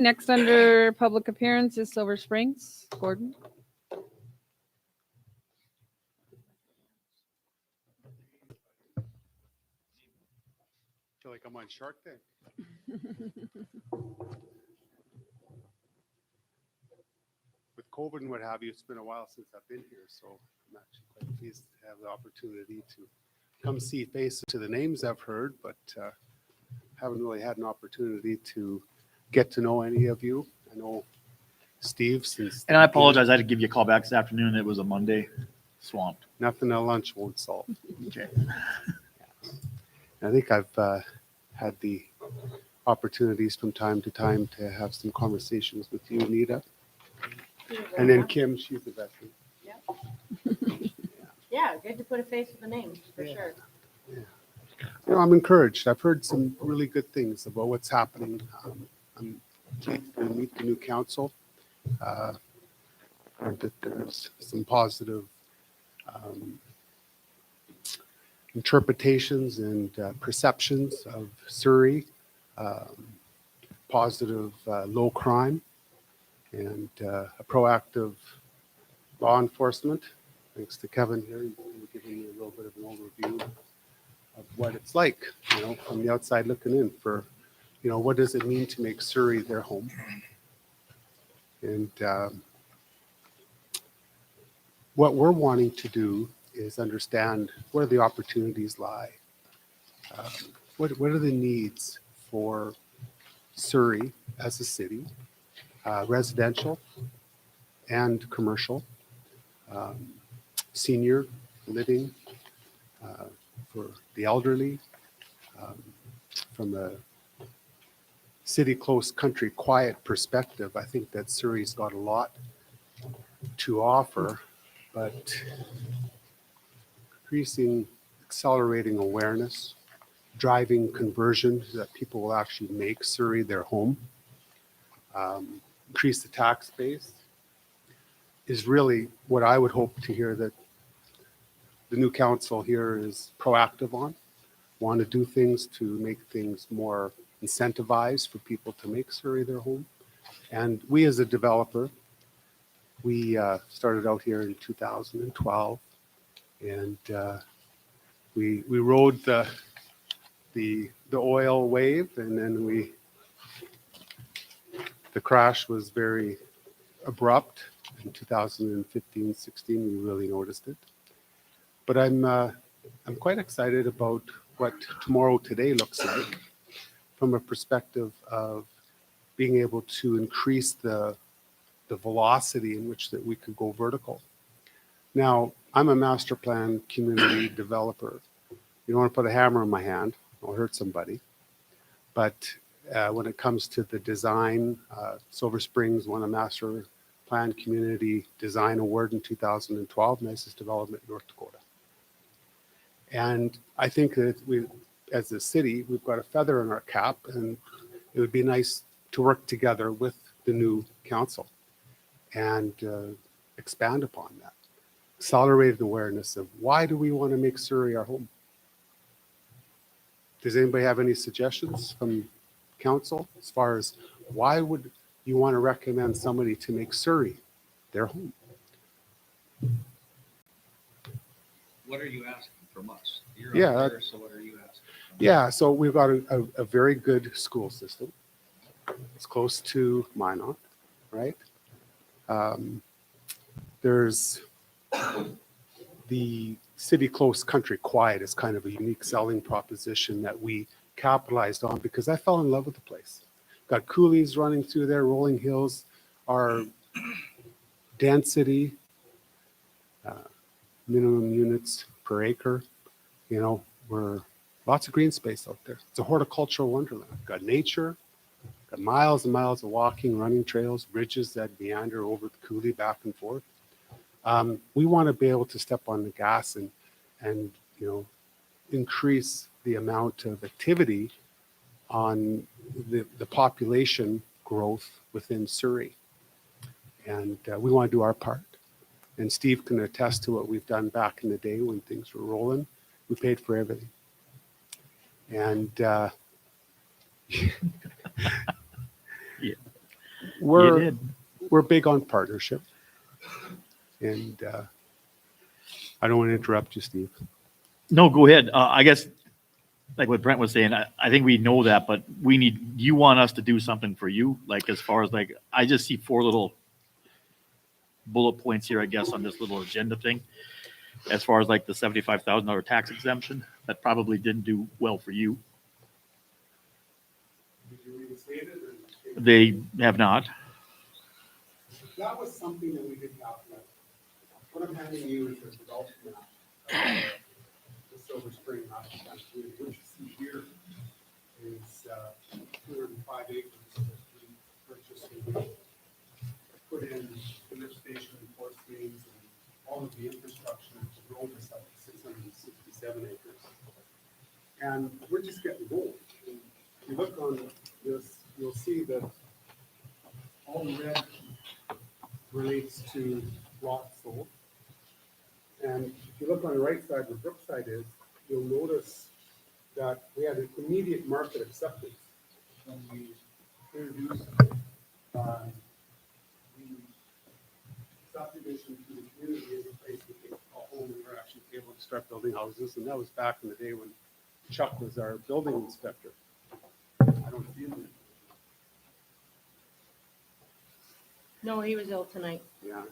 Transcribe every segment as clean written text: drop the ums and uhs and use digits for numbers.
Next under public appearance is Silver Springs. Gordon. Feel like I'm on Shark Tank. With COVID and what have you, it's been a while since I've been here, so I'm actually quite pleased to have the opportunity to come see faces to the names I've heard, but haven't really had an opportunity to get to know any of you. I know Steve since. And I apologize, I had to give you a call back this afternoon. It was a Monday, swamped. Nothing at lunch won't solve. Okay. I think I've had the opportunities from time to time to have some conversations with you, Nita. And then Kim, she's the veteran. Yeah, good to put a face with a name, for sure. Yeah. You know, I'm encouraged. I've heard some really good things about what's happening. I'm pleased to meet the new council. And that there's some positive interpretations and perceptions of Surrey, positive low crime, and a proactive law enforcement. Thanks to Kevin here, he's giving you a little bit of an overview of what it's like, you know, from the outside looking in for, you know, what does it mean to make Surrey their home? And what we're wanting to do is understand where the opportunities lie. What are the needs for Surrey as a city, residential and commercial, senior living, for the elderly, from a city close country quiet perspective. I think that Surrey's got a lot to offer, but increasing, accelerating awareness, driving conversion so that people will actually make Surrey their home, increase the tax base is really what I would hope to hear that the new council here is proactive on, want to do things to make things more incentivized for people to make Surrey their home. And we as a developer, we started out here in 2012, and we rode the oil wave, and then the crash was very abrupt. In 2015, 16, we really noticed it. But I'm quite excited about what tomorrow today looks like from a perspective of being able to increase the velocity in which that we could go vertical. Now, I'm a master plan community developer. You don't want to put a hammer in my hand, I'll hurt somebody. But when it comes to the design, Silver Springs won a master plan community design award in 2012, nicest development in North Dakota. And I think that we, as a city, we've got a feather in our cap, and it would be nice to work together with the new council and expand upon that. Accelerated awareness of why do we want to make Surrey our home? Does anybody have any suggestions from council as far as why would you want to recommend somebody to make Surrey their home? What are you asking from us? You're Yeah, up there, so what are you asking from us? Yeah, so we've got a very good school system. It's close to Minot, right? There's the city close country quiet is kind of a unique selling proposition that we capitalized on because I fell in love with the place. Got coulees running through there, rolling hills, our density, minimum units per acre, you know, we're lots of green space out there. It's a horticultural wonderland. Got nature, got miles and miles of walking, running trails, bridges that meander over the coulee back and forth. We want to be able to step on the gas and you know, increase the amount of activity on the population growth within Surrey. And we want to do our part. And Steve can attest to what we've done back in the day when things were rolling. We paid for everything. And Yeah. You we're did. we're big on partnership, and I don't want to interrupt you, Steve. No, go ahead. I guess, like what Brent was saying, I think we know that, but you want us to do something for you, like as far as like, I just see 4 little bullet points here, I guess, on this little agenda thing. As far as like the $75,000 tax exemption, that probably didn't do well for you. Did you reinstate it? They have not. That was something that we did calculate. What I'm handing you is the development of the Silver Spring Master Plan community. What you see here is 205 acres that we purchased and put in the lift station and force mains and all of the infrastructure to grow this up to 667 acres. And we're just getting going. And if you look on this, you'll see that all red relates to lots sold. And if you look on the right side where Brookside is, you'll notice that we had an immediate market acceptance when we introduced the subdivision to the community as a place to get a home and we're actually able to start building houses. And that was back in the day when Chuck was our building inspector. I don't see him. No, he was ill tonight. Yeah.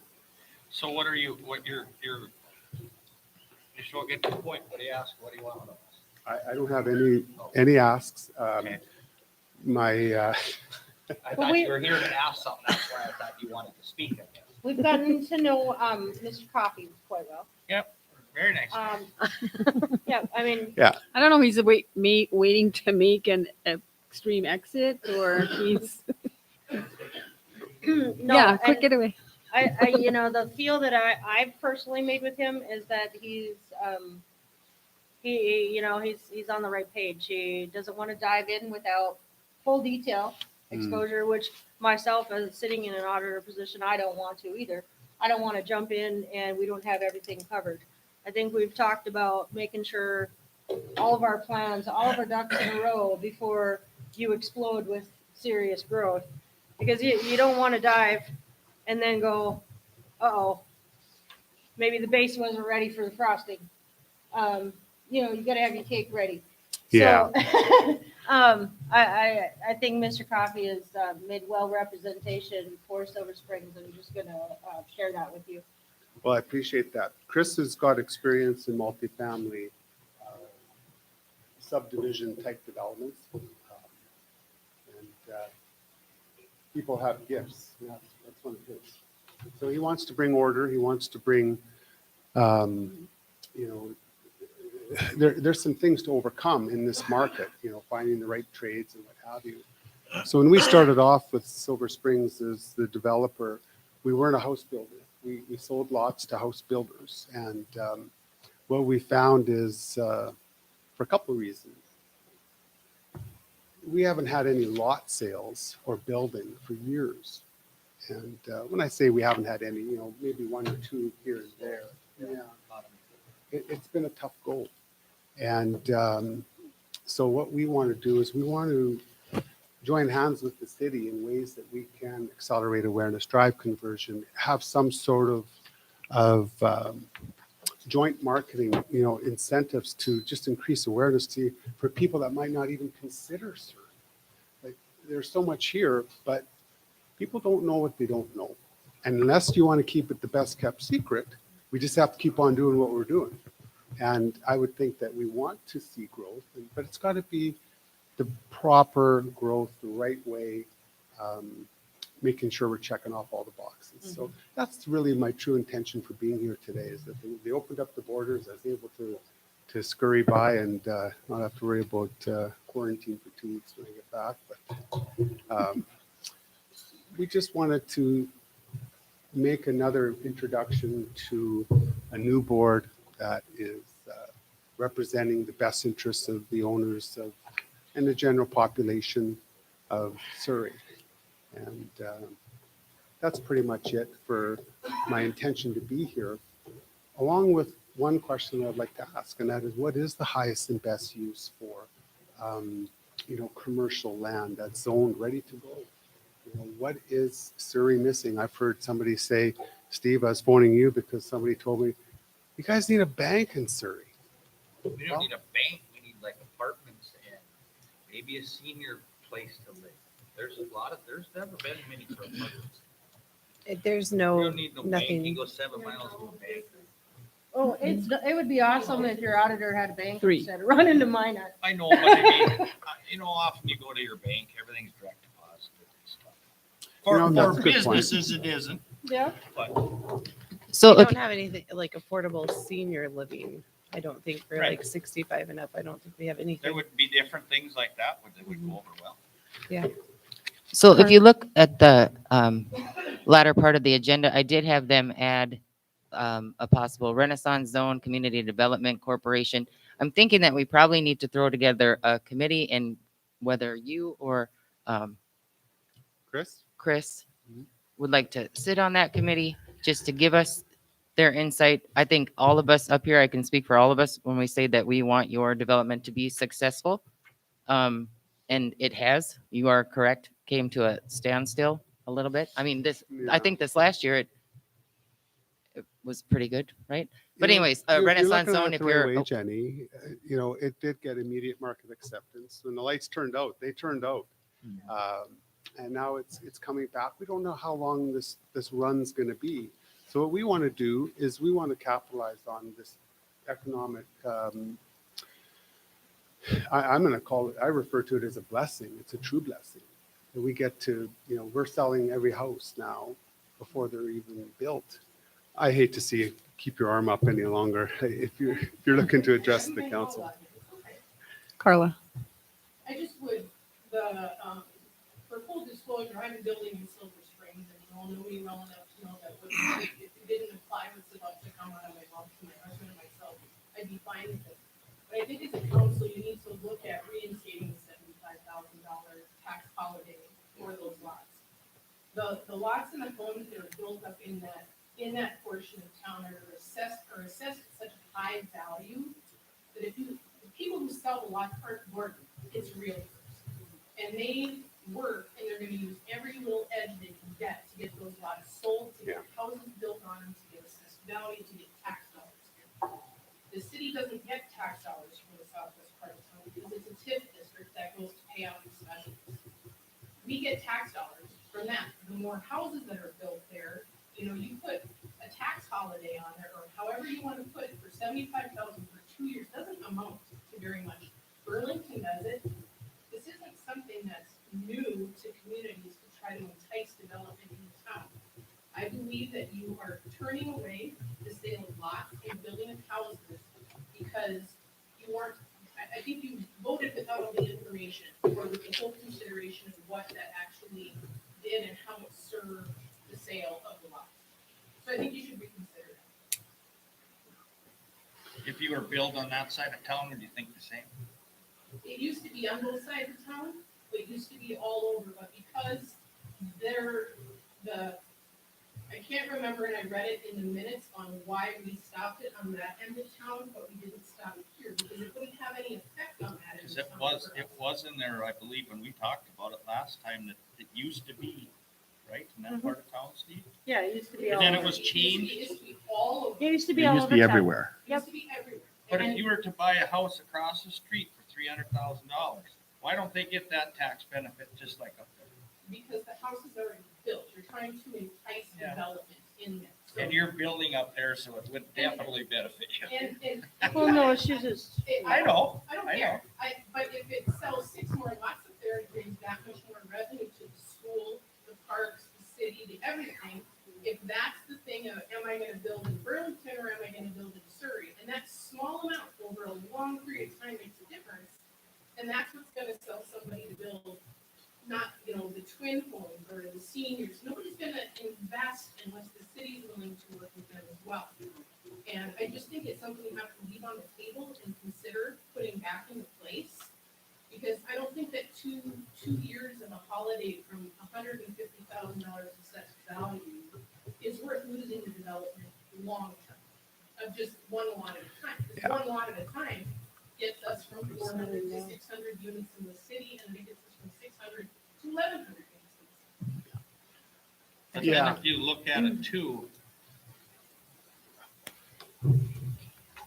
So what you're, just want to get to the point, what do you ask, what do you want of us? I don't have any asks. Okay. My I But thought we- you were here to ask something, that's why I thought you wanted to speak, I guess. We've gotten to know Mr. Coffey quite well. Very nice. Yeah, I mean, I don't know if he's waiting to make an extreme exit or if he's, no, yeah, quick and getaway. I, you know, the feel that I've personally made with him is that he's, you know, he's on the right page. He doesn't want to dive in without full detail exposure, which myself as sitting in an auditor position, I don't want to either. I don't want to jump in and we don't have everything covered. I think we've talked about making sure all of our plans, all of our ducks in a row before you explode with serious growth. Because you don't want to dive and then go, uh-oh, maybe the base wasn't ready for the frosting. You know, you got to have your cake ready. Yeah. So, I think Mr. Coffey has made well representation for Silver Springs. I'm just going to share that with you. Well, I appreciate that. Chris has got experience in multifamily subdivision type developments. And people have gifts. Yeah, that's one of his. So he wants to bring order. He wants to bring, you know, there's some things to overcome in this market, you know, finding the right trades and what have you. So when we started off with Silver Springs as the developer, we weren't a house builder. We sold lots to house builders. And what we found is, for a couple of reasons, we haven't had any lot sales or building for years. And when I say we haven't had any, you know, maybe 1 or 2 here and there. Yeah. It's been a tough goal. And so what we want to do is we want to join hands with the city in ways that we can accelerate awareness, drive conversion, have some sort of joint marketing, you know, incentives to just increase awareness for people that might not even consider Surrey. Like there's so much here, but people don't know what they don't know. And unless you want to keep it the best kept secret, we just have to keep on doing what we're doing. And I would think that we want to see growth, but it's got to be the proper growth, the right way, making sure we're checking off all the boxes. Mm-hmm. So that's really my true intention for being here today, is that they opened up the borders. I was able to scurry by and not have to worry about quarantine for 2 weeks when I get back. But we just wanted to make another introduction to a new board that is representing the best interests of the owners of and the general population of Surrey. And that's pretty much it for my intention to be here, along with one question I'd like to ask, and that is, what is the highest and best use for, you know, commercial land that's zoned, ready to go? what is Surrey missing? I've heard somebody say, Steve, I was phoning you because somebody told me, you guys need a bank in Surrey. We don't need a bank, we need like apartments and maybe a senior place to live. There's never been many for apartments. There's We no, don't need no bank, you nothing. go 7 miles to a bank. Oh, it would be awesome if your auditor had a bank 3. instead of running to mine. I know, but I mean, often you go to your bank, everything's direct deposit and stuff. For that's a good point. businesses, it isn't, Yeah. but So We if, don't have anything like affordable senior living. I don't think for Right. like 65 and up. I don't think we have there anything. would be different things like that that would go over well. so if you look at the latter part of the agenda, I did have them add a possible Renaissance Zone Community Development Corporation. I'm thinking that we probably need to throw together a committee, and whether you or Chris? Chris Mhm. would like to sit on that committee just to give us their insight. I think all of us up here, I can speak for all of us when we say that we want your development to be successful. And it has, you are correct, came to a standstill a little bit. I mean, I Yeah. think this last year, it was pretty good, right? But You know, anyways, you're Renaissance looking at Zone, it if the right you're, way, Jenny, it did get immediate market acceptance. When the lights turned out, they turned out. And now it's coming back. We don't know how long this run's going to be. So what we want to do is we want to capitalize on this economic, I'm going to call it, I refer to it as a blessing. It's a true blessing. And we get to, we're selling every house now before they're even built. I hate to see you keep your arm up any longer if you're looking to address the council. Carla. I just would, for full disclosure, I'm building in Silver Springs, and you all know me well enough to know that if it didn't apply what's about to come out of my mouth to my husband and myself, I'd be fine with it. But I think as a council, you need to look at reinstating the $75,000 tax holiday for those lots. The lots and the homes that are built up in that portion of town are assessed at such a high value that the people who sell the lots aren't Gordon, it's realtors. And they work, and they're gonna use every little edge they can get to get those lots sold, to get houses built on them, to get assessed value, to get tax dollars. The city doesn't get tax dollars from the southwest part of town because it's a TIF district that goes to pay out the specialists. We get tax dollars from that. The more houses that are built there, you put a tax holiday on there, or however you want to put it, for $75,000 for 2 years, doesn't amount to very much. Burlington does it. This isn't something that's new to communities to try to entice development in town. I believe that you are turning away the sale of lots and building of houses because you aren't, I think you voted without all the information or with the full consideration of what that actually did and how it served the sale of the lots. So I think you should reconsider that. if you were built on that side of town, would you think the same? It used to be on both sides of town, but it used to be all over, but because I can't remember, and I read it in the minutes on why we stopped it on that end of town, but we didn't stop it here, because it wouldn't have any effect on that end Because of town. it was in there, I believe, when we talked about it last time, that it used to be, right, in that part of town, Steve? Yeah, it used to be And all then over. it was changed. It used to be all over. It used to It be all used over to be town. everywhere. It used to be everywhere. But And if you were to buy a house across the street for $300,000, why don't they get that tax benefit just like up there? because the house is already built, you're trying to entice Yeah. development in there. So- And you're building up there, so it would definitely benefit you. And. Well, no, it's just, I know, I don't I care. But if it sells 6 more lots up there, it brings that much more revenue to the school, the parks, the city, the everything. If that's the thing of, am I gonna build in Burlington or am I gonna build in Surrey? And that small amount over a long period of time makes a difference. And that's what's gonna sell somebody to build, not, the twin homes or the seniors. Nobody's gonna invest unless the city's willing to work with them as well. And I just think it's something you have to leave on the table and consider putting back into place. Because I don't think that two years of a holiday from $150,000 assessed value is worth losing the development long term of just one lot at a time. Because one lot at a time gets us from 400 to 600 units in the city, and it gets us from 600 to 1,100 units in the city. But Yeah. then if you look at it too,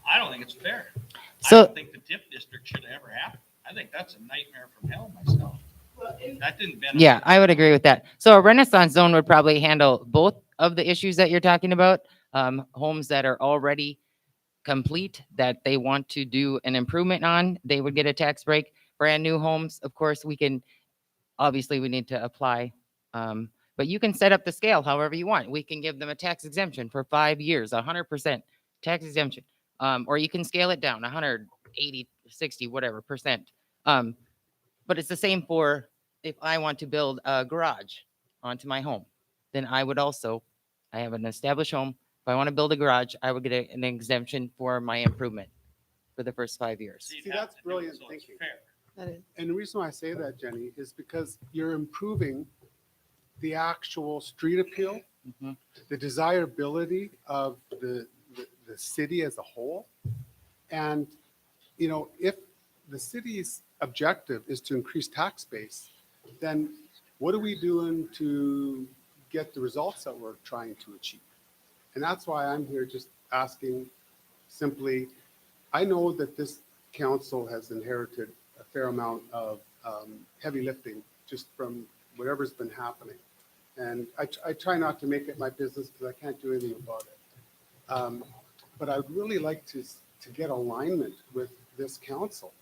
I don't think it's fair. I So- don't think the TIF district should ever happen. I think that's a nightmare from hell myself. Well, and That didn't benefit. Yeah, I would agree with that. So a Renaissance zone would probably handle both of the issues that you're talking about. Homes that are already complete that they want to do an improvement on, they would get a tax break. Brand new homes, of course, obviously we need to apply. But you can set up the scale however you want. We can give them a tax exemption for 5 years, 100% tax exemption. Or you can scale it down, 180, 60, whatever percent. But it's the same for if I want to build a garage onto my home, then I have an established home. If I want to build a garage, I would get an exemption for my improvement for the first 5 years. So you'd See, have that's to do it brilliant so it's thinking. fair. That is, And the reason why I say that, Jenny, is because you're improving the actual street appeal, Mhm. the desirability of the city as a whole. And, you know, if the city's objective is to increase tax base, then what are we doing to get the results that we're trying to achieve? And that's why I'm here just asking simply, I know that this council has inherited a fair amount of heavy lifting just from whatever's been happening. And I try not to make it my business because I can't do anything about it. But I'd really like to get alignment with this council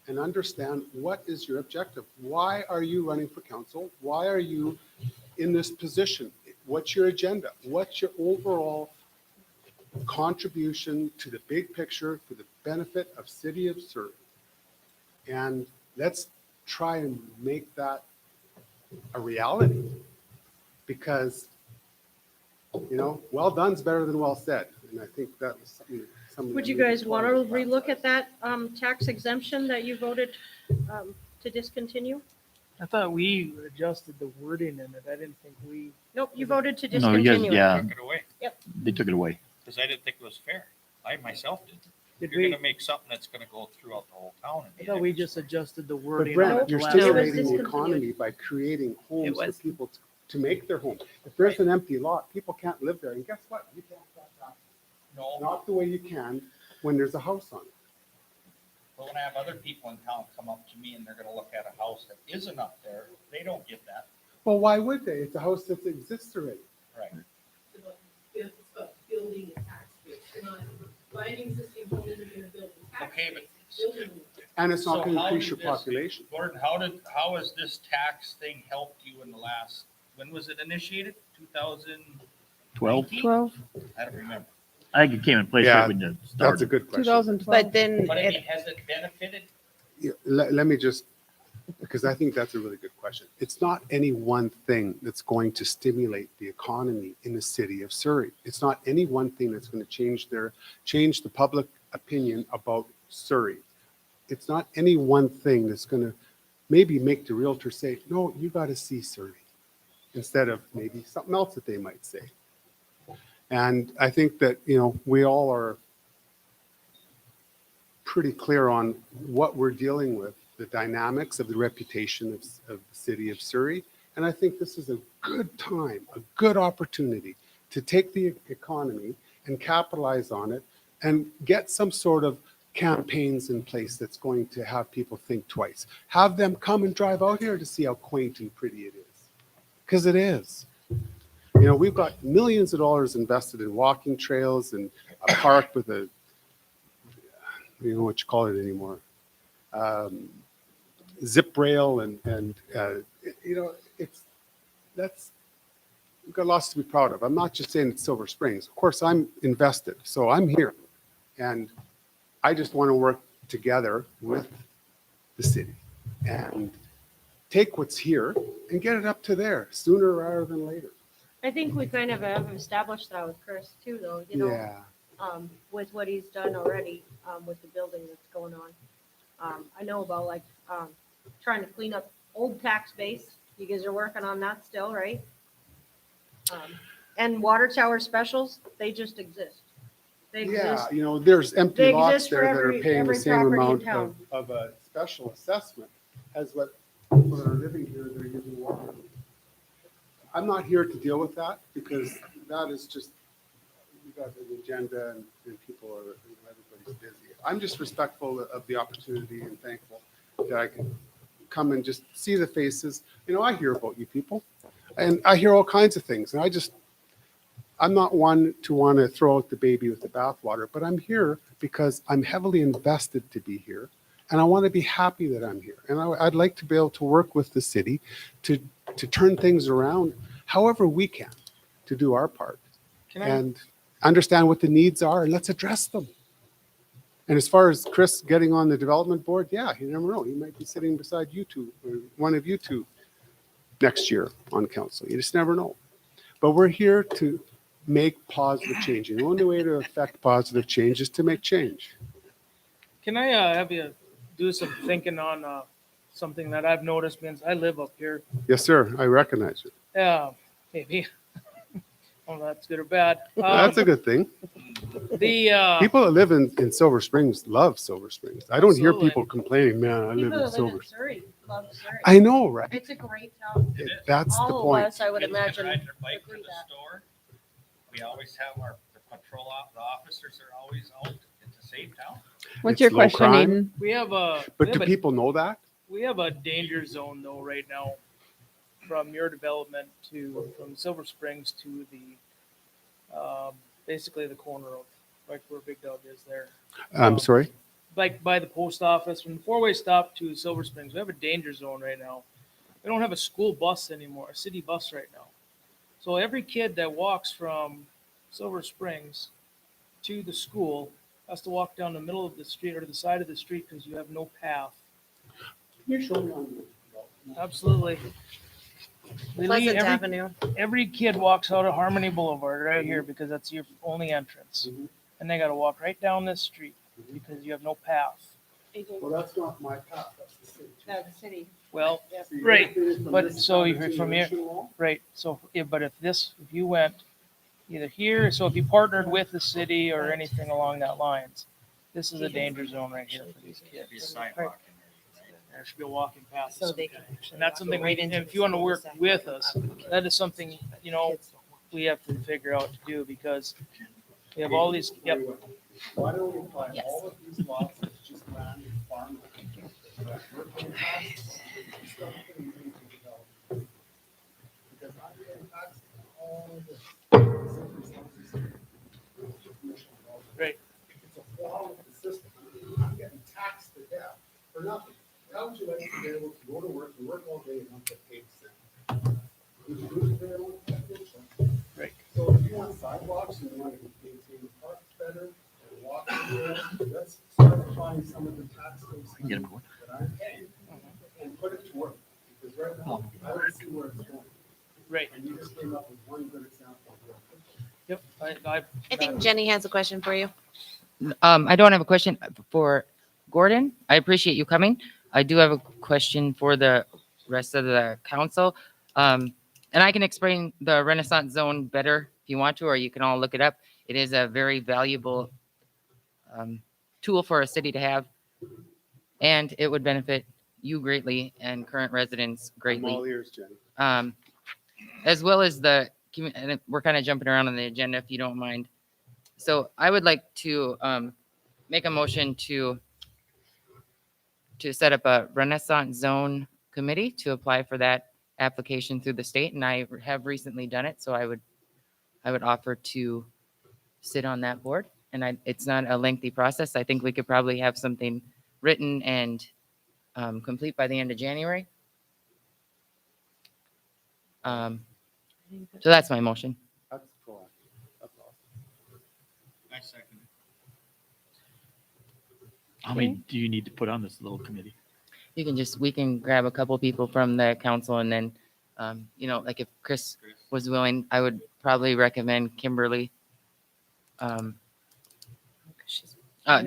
and understand what is your objective? Why are you running for council? Why are you in this position? What's your agenda? What's your overall contribution to the big picture for the benefit of City of Surrey? And let's try and make that a reality, because, you know, well done's better than well said. And I think that was something that somebody. Would you guys want to relook at that tax exemption that you voted to discontinue? I thought we adjusted the wording in it. I didn't think we. Nope, you voted to No, you guys, discontinue it. yeah, Took it away, they took it away. because I didn't think it was fair. I myself did. Did You're we? gonna make something that's gonna go throughout the whole town. I thought we just adjusted the But wording. on Brent, it you're last stimulating time. the economy by creating homes for was- people to make their home. If there's an empty lot, people can't live there. And guess what? You can't tax that. No, Not the way you can when there's a house on it. but when I have other people in town come up to me and they're gonna look at a house that isn't up there, they don't get that. Well, why would they? It's a house that exists already. Right. it's about building a tax base, not buying existing home and you're gonna build a tax Okay, base. but Building And it's not So going to how increase did your this- population. Gordon, how has this tax thing helped you in the last, when was it initiated? 2012? 12? I don't remember. I think it came in place Yeah, right when you That's a started. good question. 2012. but then But I mean, it, has it benefited? Yeah, let me just, because I think that's a really good question. It's not any one thing that's going to stimulate the economy in the city of Surrey. It's not any one thing that's going to change the public opinion about Surrey. It's not any one thing that's going to maybe make the realtor say, no, you got to see Surrey, instead of maybe something else that they might say. And I think that, you know, we all are pretty clear on what we're dealing with, the dynamics of the reputation of the city of Surrey. And I think this is a good time, a good opportunity to take the economy and capitalize on it and get some sort of campaigns in place that's going to have people think twice. Have them come and drive out here to see how quaint and pretty it is. Because it is. You know, we've got millions of dollars invested in walking trails and a park with a, you know what you call it anymore, zip rail and you know, we've got lots to be proud of. I'm not just saying it's Silver Springs. Of course, I'm invested, so I'm here. And I just want to work together with the city and take what's here and get it up to there sooner rather than later. I think we kind of have established that with Chris too, though, you know, Yeah. with what he's done already, with the building that's going on. I know about like, trying to clean up old tax base. You guys are working on that still, right? And water tower specials, they just exist. They Yeah, exist. you know, there's empty They lots exist for there that are every- paying the every same property in amount town. of a special assessment as what people that are living here, they're using water. I'm not here to deal with that because that is just, we got an agenda and people are, everybody's busy. I'm just respectful of the opportunity and thankful that I can come and just see the faces. You know, I hear about you people and I hear all kinds of things. And I'm not one to want to throw out the baby with the bathwater, but I'm here because I'm heavily invested to be here. And I want to be happy that I'm here. And I'd like to be able to work with the city to turn things around however we can to do our part and understand what the needs are and let's address them. And as far as Chris getting on the development board, yeah, you never know. He might be sitting beside you two or one of you two next year on council. You just never know. But we're here to make positive change. And the only way to affect positive change is to make change. Can I have you do some thinking on something that I've noticed because I live up here? Yes, sir. I recognize you. Yeah, maybe. Oh, that's good or bad. That's a good thing. The People that live in Silver Springs love Silver Springs. I don't hear Absolutely. people complaining, man, I live People in that live Silver in Springs. Surrey love Surrey. I know, right? It's a great town. It is. That's the All of point. us, I would Kids can imagine, ride their bike to agree the that. store. We always have the patrol the officers are always out. It's a safe town. What's It's your low question, crime. Aiden? we have a But do people know that? we have a danger zone though right now from your development from Silver Springs to the basically the corner of like where Big Dog is there. I'm sorry? Like by the post office, from the four-way stop to Silver Springs, we have a danger zone right now. We don't have a school bus anymore, a city bus right now. So every kid that walks from Silver Springs to the school has to walk down the middle of the street or to the side of the street because you have no path. Absolutely. We leave, every kid walks out of Harmony Boulevard right here because that's your only entrance. Mhm. And they got to walk right down this street because you have no path. Well, that's not my path, that's the city. No, the city. Well, Yep. See, Right, everything from but this so side you're to from the here- ocean wall, right. So, but if you went either here, so if you partnered with the city or anything along that lines, this is a danger zone right here for these There'd be a kids. sidewalk in There should be a walking path. of So some they kind. can actually And that's something right we, into if the you want to school work sector with and us, up the that is something, you know, kids don't want we have to figure out to do because we have all these, yep. why don't we apply Yes. all of these lots as just land and farmland? We're paying taxes. It's stuff that we need to develop. Because I'm paying taxes on all of this. Right. It's a flaw with the system. I'm getting taxed to death for nothing. How would you like to be able to go to work and work all day and not get paid a cent? Would you do it for everyone? Right. So if you want sidewalks and you want to maintain the parks better and walking trails, let's start applying some of the tax Get 'em going. that I'm paying and put it to work. Because right now, I don't see where it's going. Right. And you just came up with one good example. Yep. I think Jenny has a question for you. I don't have a question for Gordon. I appreciate you coming. I do have a question for the rest of the council. And I can explain the Renaissance Zone better if you want to, or you can all look it up. It is a very valuable tool for a city to have. And it would benefit you greatly and current residents I'm greatly. all ears, Jenny. As well as and we're kind of jumping around on the agenda if you don't mind. So I would like to make a motion to set up a Renaissance Zone committee to apply for that application through the state, and I have recently done it, so I would offer to sit on that board. And it's not a lengthy process. I think we could probably have something written and complete by the end of January. So that's my motion. That's cool. That's awesome. I second it. How many do you need to put on this little committee? We can grab a couple people from the council and then, like if Chris Chris? was willing, I would probably recommend Kimberly.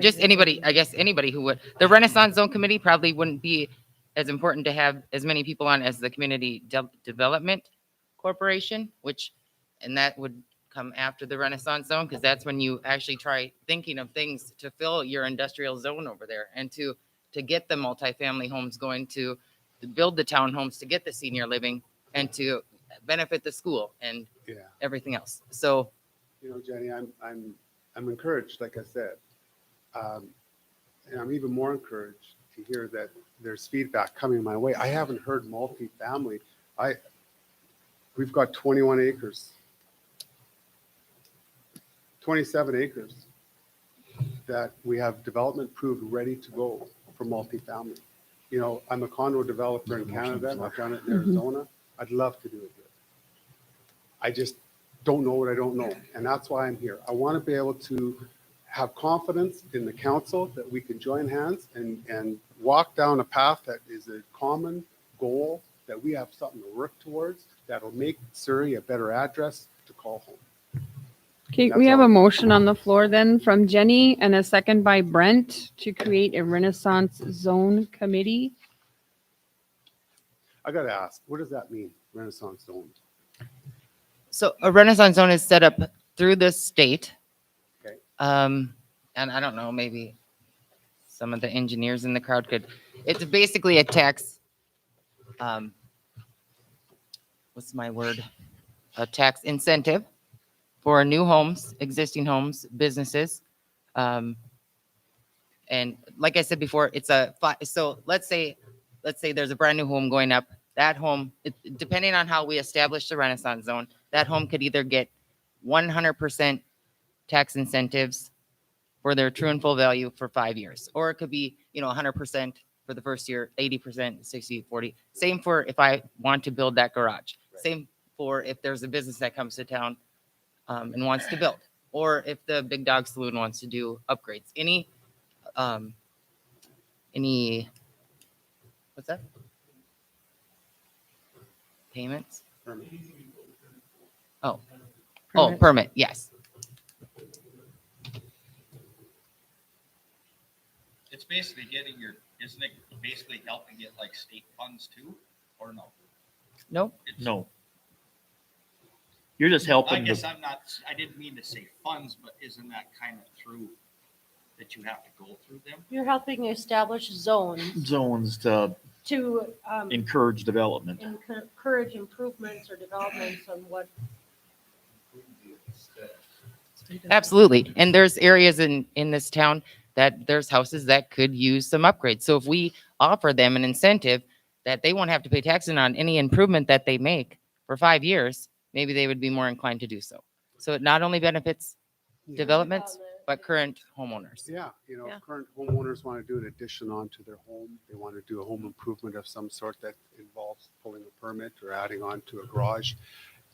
Just anybody, I guess, anybody who would. The Renaissance Zone Committee probably wouldn't be as important to have as many people on as the Community Development Corporation, and that would come after the Renaissance Zone, because that's when you actually try thinking of things to fill your industrial zone over there and to get the multifamily homes going, to build the townhomes, to get the senior living, and to benefit the school and Yeah. everything else. So, You know, Jenny, I'm encouraged, like I said. And I'm even more encouraged to hear that there's feedback coming my way. I haven't heard multifamily. We've got 21 acres, 27 acres that we have development approved, ready to go for multifamily. You know, I'm a condo developer in Canada. I've done it in Arizona. I'd love to do it here. I just don't know what I don't know. And that's why I'm here. I want to be able to have confidence in the council that we can join hands and walk down a path that is a common goal, that we have something to work towards, that'll make Surrey a better address to call home. Okay, That's we have all. a motion on the floor then from Jenny and a second by Brent to create a Renaissance Zone Committee. I got to ask, what does that mean, Renaissance Zone? so a Renaissance zone is set up through the state. Okay. And I don't know, maybe some of the engineers in the crowd could, it's basically a tax, what's my word? A tax incentive for new homes, existing homes, businesses. And like I said before, so let's say there's a brand new home going up. That home, depending on how we establish the Renaissance zone, that home could either get 100% tax incentives for their true and full value for 5 years, or it could be, 100% for the first year, 80%, 60, 40. Same for if I want to build that garage. Right. Same for if there's a business that comes to town and wants to build, or if the Big Dog Saloon wants to do upgrades. Any, what's that? Payments? Oh, permit, yes. It's basically isn't it basically helping get like state funds too, or no? Nope. It's- No. You're just I helping guess the, I didn't mean to say funds, but isn't that kind of through, that you have to go through them? You're helping establish zones zones to to encourage development. encourage improvements or developments on what. Absolutely. And there's areas in this town that there's houses that could use some upgrades. So if we offer them an incentive that they won't have to pay taxes on any improvement that they make for 5 years, maybe they would be more inclined to do so. So it not only benefits developments, but current homeowners. Yeah, Yeah. current homeowners want to do an addition onto their home. They want to do a home improvement of some sort that involves pulling a permit or adding on to a garage.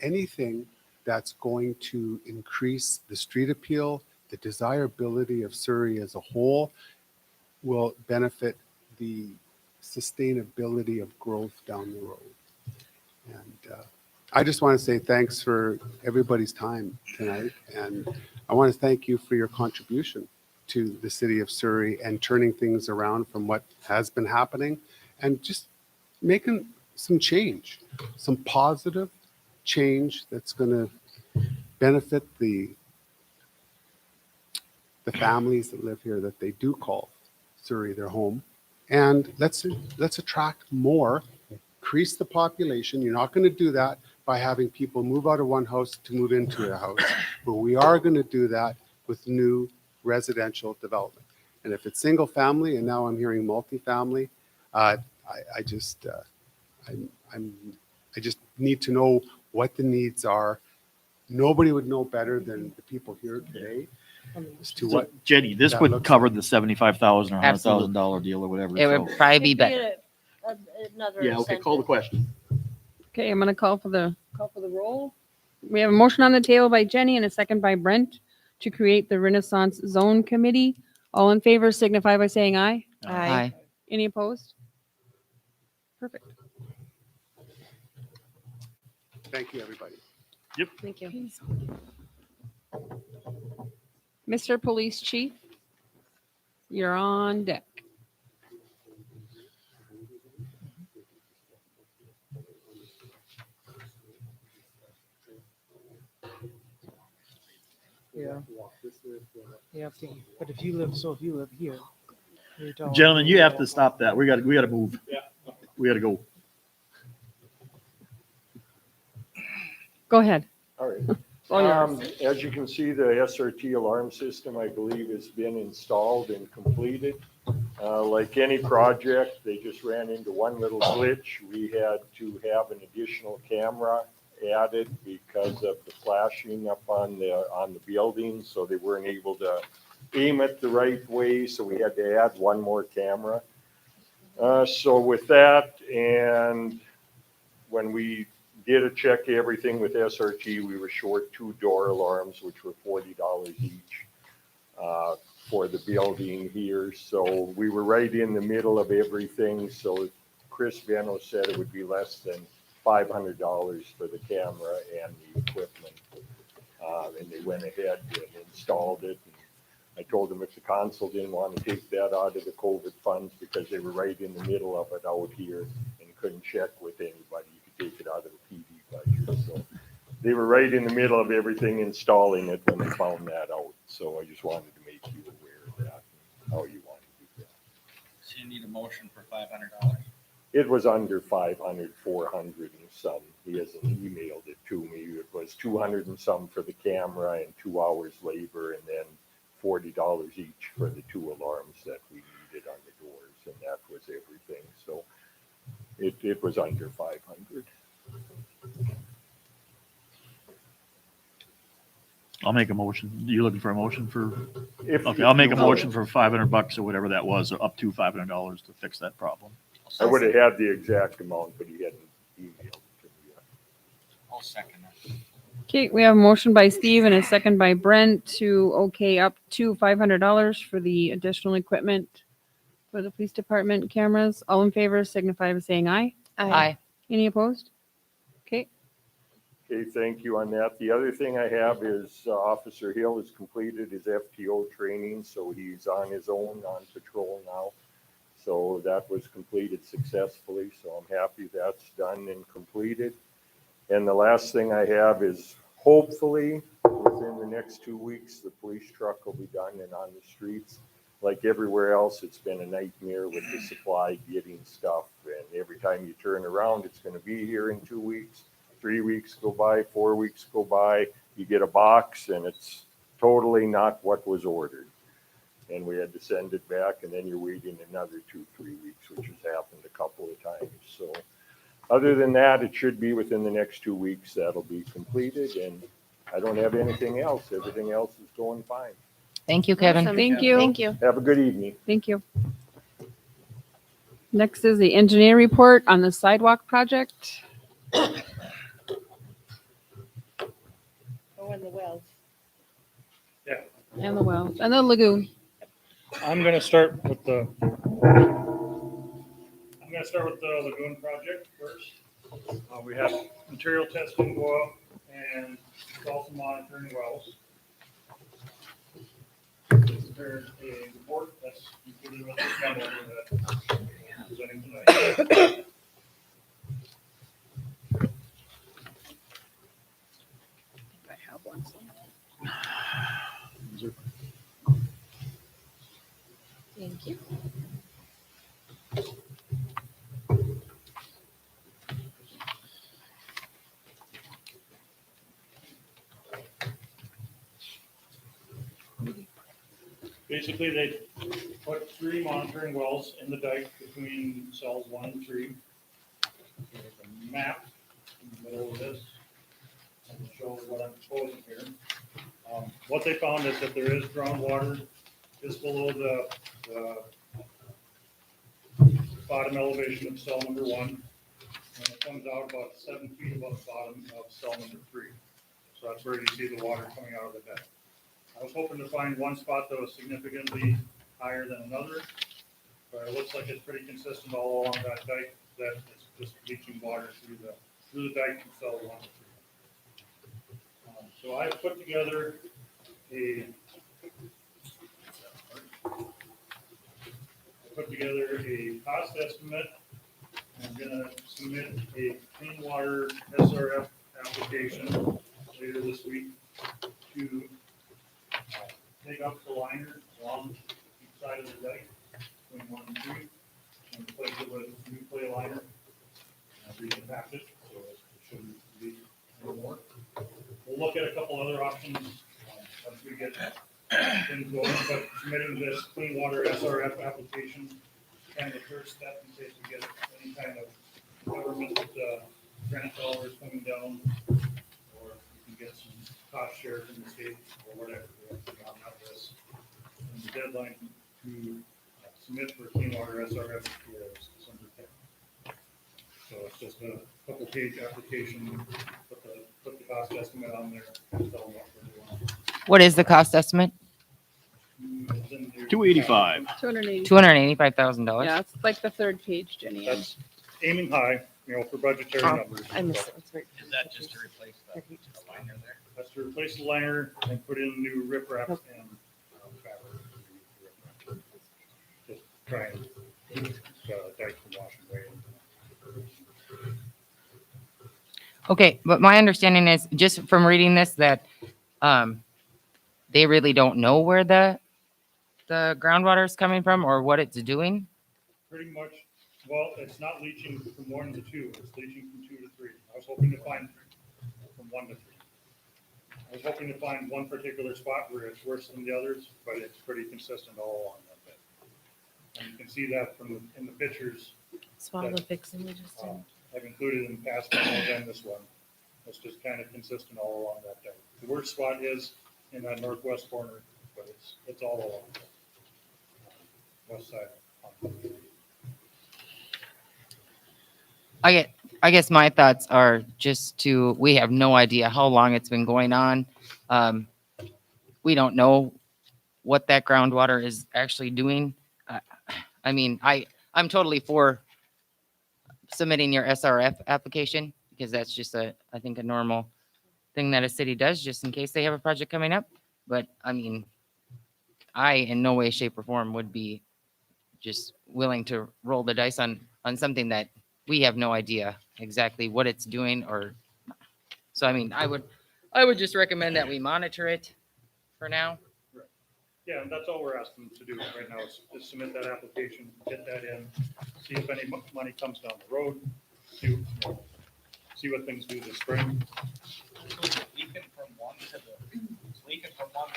Anything that's going to increase the street appeal, the desirability of Surrey as a whole, will benefit the sustainability of growth down the road. And I just want to say thanks for everybody's time tonight. And I want to thank you for your contribution to the city of Surrey and turning things around from what has been happening and just making some change, some positive change that's going to benefit the families that live here, that they do call Surrey their home. And let's attract more, increase the population. You're not going to do that by having people move out of one house to move into a house, but we are going to do that with new residential development. And if it's single family, and now I'm hearing multifamily, I just need to know what the needs are. Nobody would know better than the people here today as to So, what. Jenny, this that would looks cover like. the $75,000 or Absolutely. $100,000 deal or whatever. It so- would probably be It'd better. Another Yeah, okay, call the incentive. question. Okay, I'm gonna call for the roll. We have a motion on the table by Jenny and a second by Brent to create the Renaissance Zone Committee. All in favor signify by saying aye. Aye. Any opposed? Perfect. Thank you, everybody. Thank you. Mr. Police Chief, you're on deck. Yeah. Yeah, but if you live here. you're telling Gentlemen, me you have to don't- stop that. We got to move. We got to go. Go ahead. All right. It's all yours. As you can see, the SRT alarm system, I believe, has been installed and completed. Like any project, they just ran into one little glitch. We had to have an additional camera added because of the flashing up on the building, so they weren't able to aim it the right way, so we had to add one more camera. So with that, and when we did a check everything with SRT, we were short 2 door alarms, which were $40 each for the building here. So we were right in the middle of everything. So Chris Beno said it would be less than $500 for the camera and the equipment. And they went ahead and installed it. I told them if the council didn't want to take that out of the COVID funds because they were right in the middle of it out here and couldn't check with anybody, you could take it out of the PD budget. So they were right in the middle of everything installing it when they found that out. So I just wanted to make you aware of that and how you want to do that. So you need a motion for $500. It was under 500, 400 and some. He hasn't emailed it to me. It was 200 and some for the camera and 2 hours labor, and then $40 each for the 2 alarms that we needed on the doors, and that was everything. So it was under 500. I'll make a motion. You looking for a motion for? If Okay, I'll make a you motion for $500 or whatever that was, or up to $500 to fix that problem. I would have had the exact amount, but he hadn't emailed it to me yet. I'll second that. Okay, we have a motion by Steve and a second by Brent to okay up to $500 for the additional equipment for the police department cameras. All in favor signify by saying aye. Aye. Any opposed? Okay, Okay, thank you on that. The other thing I have is Officer Hill has completed his FTO training, so he's on his own on patrol now. So that was completed successfully, so I'm happy that's done and completed. And the last thing I have is hopefully within the next 2 weeks, the police truck will be done and on the streets. Like everywhere else, it's been a nightmare with the supply getting stuff. And every time you turn around, it's going to be here in 2 weeks. 3 weeks go by, 4 weeks go by, you get a box and it's totally not what was ordered. And we had to send it back, and then you're waiting another 2-3 weeks, which has happened a couple of times. So other than that, it should be within the next 2 weeks that'll be completed, and I don't have anything else. Everything else is going fine. Thank you, Kevin. awesome. Thank you. Thank you. Have a good evening. Thank you. Next is the engineer report on the sidewalk project. Oh, and the wells. And the wells, and the lagoon. I'm gonna start with the lagoon project first. We have material testing go up and also monitoring wells. There's a report that's included with this memo that I'm presenting tonight. I have one. Thank you. Basically, they put 3 monitoring wells in the dike between cells 1 and 3. There's a map in the middle of this. I can show what I'm proposing here. What they found is that there is groundwater just below the bottom elevation of cell number 1. And it comes out about 7 feet above the bottom of cell number 3. So that's where you see the water coming out of the dike. I was hoping to find one spot that was significantly higher than another, but it looks like it's pretty consistent all along that dike, that it's just leaching water through the dike from cell 1 to 3. So I put together a cost estimate. I'm gonna submit a clean water SRF application later this week to take up the liner along each side of the dike, between 1 and 3, and replace it with new clay liner. Recompact it, so it shouldn't leak anymore. look at a couple other options, once we get things going, but submitting this clean water SRF application, kind of the first step in case we get any kind of government, grant dollars coming down, or we can get some cost share from the state, or whatever, we have to be on that list. And the deadline to submit for clean water SRF is December 10th. So it's just a couple page application, put the cost estimate on there, and tell them what we're doing. What is the cost estimate? It's in your- 285. 280. $285,000. Yeah, it's like the third page, Jenny. That's aiming high, for budgetary numbers. I missed it. It's right. Is that just to replace the liner there? That's to replace the liner and put in new riprap and fabric. Just try and keep dike from washing away. Okay, but my understanding is just from reading this that they really don't know where the groundwater is coming from or what it's doing. Pretty much, well, it's not leaching from 1 to 2, it's leaching from 2 to 3. I was hoping to find from 1 to 3. I was hoping to find one particular spot where it's worse than the others, but it's pretty consistent all along that bit. And you can see that in the pictures. Swallow the fixing we just did. I've included in past memos and this one. It's just kind of consistent all along that dike. The worst spot is in that northwest corner, but it's all along the west side. I guess my thoughts are we have no idea how long it's been going on. We don't know what that groundwater is actually doing. I mean, I'm totally for submitting your SRF application because that's just I think a normal thing that a city does just in case they have a project coming up. But I mean, I in no way, shape or form would be just willing to roll the dice on something that we have no idea exactly what it's doing so I mean, I would just recommend that we monitor it for now. Yeah, and that's all we're asking to do right now is just submit that application, get that in, see if any money comes down the road, see what things do this spring. It's leaking from one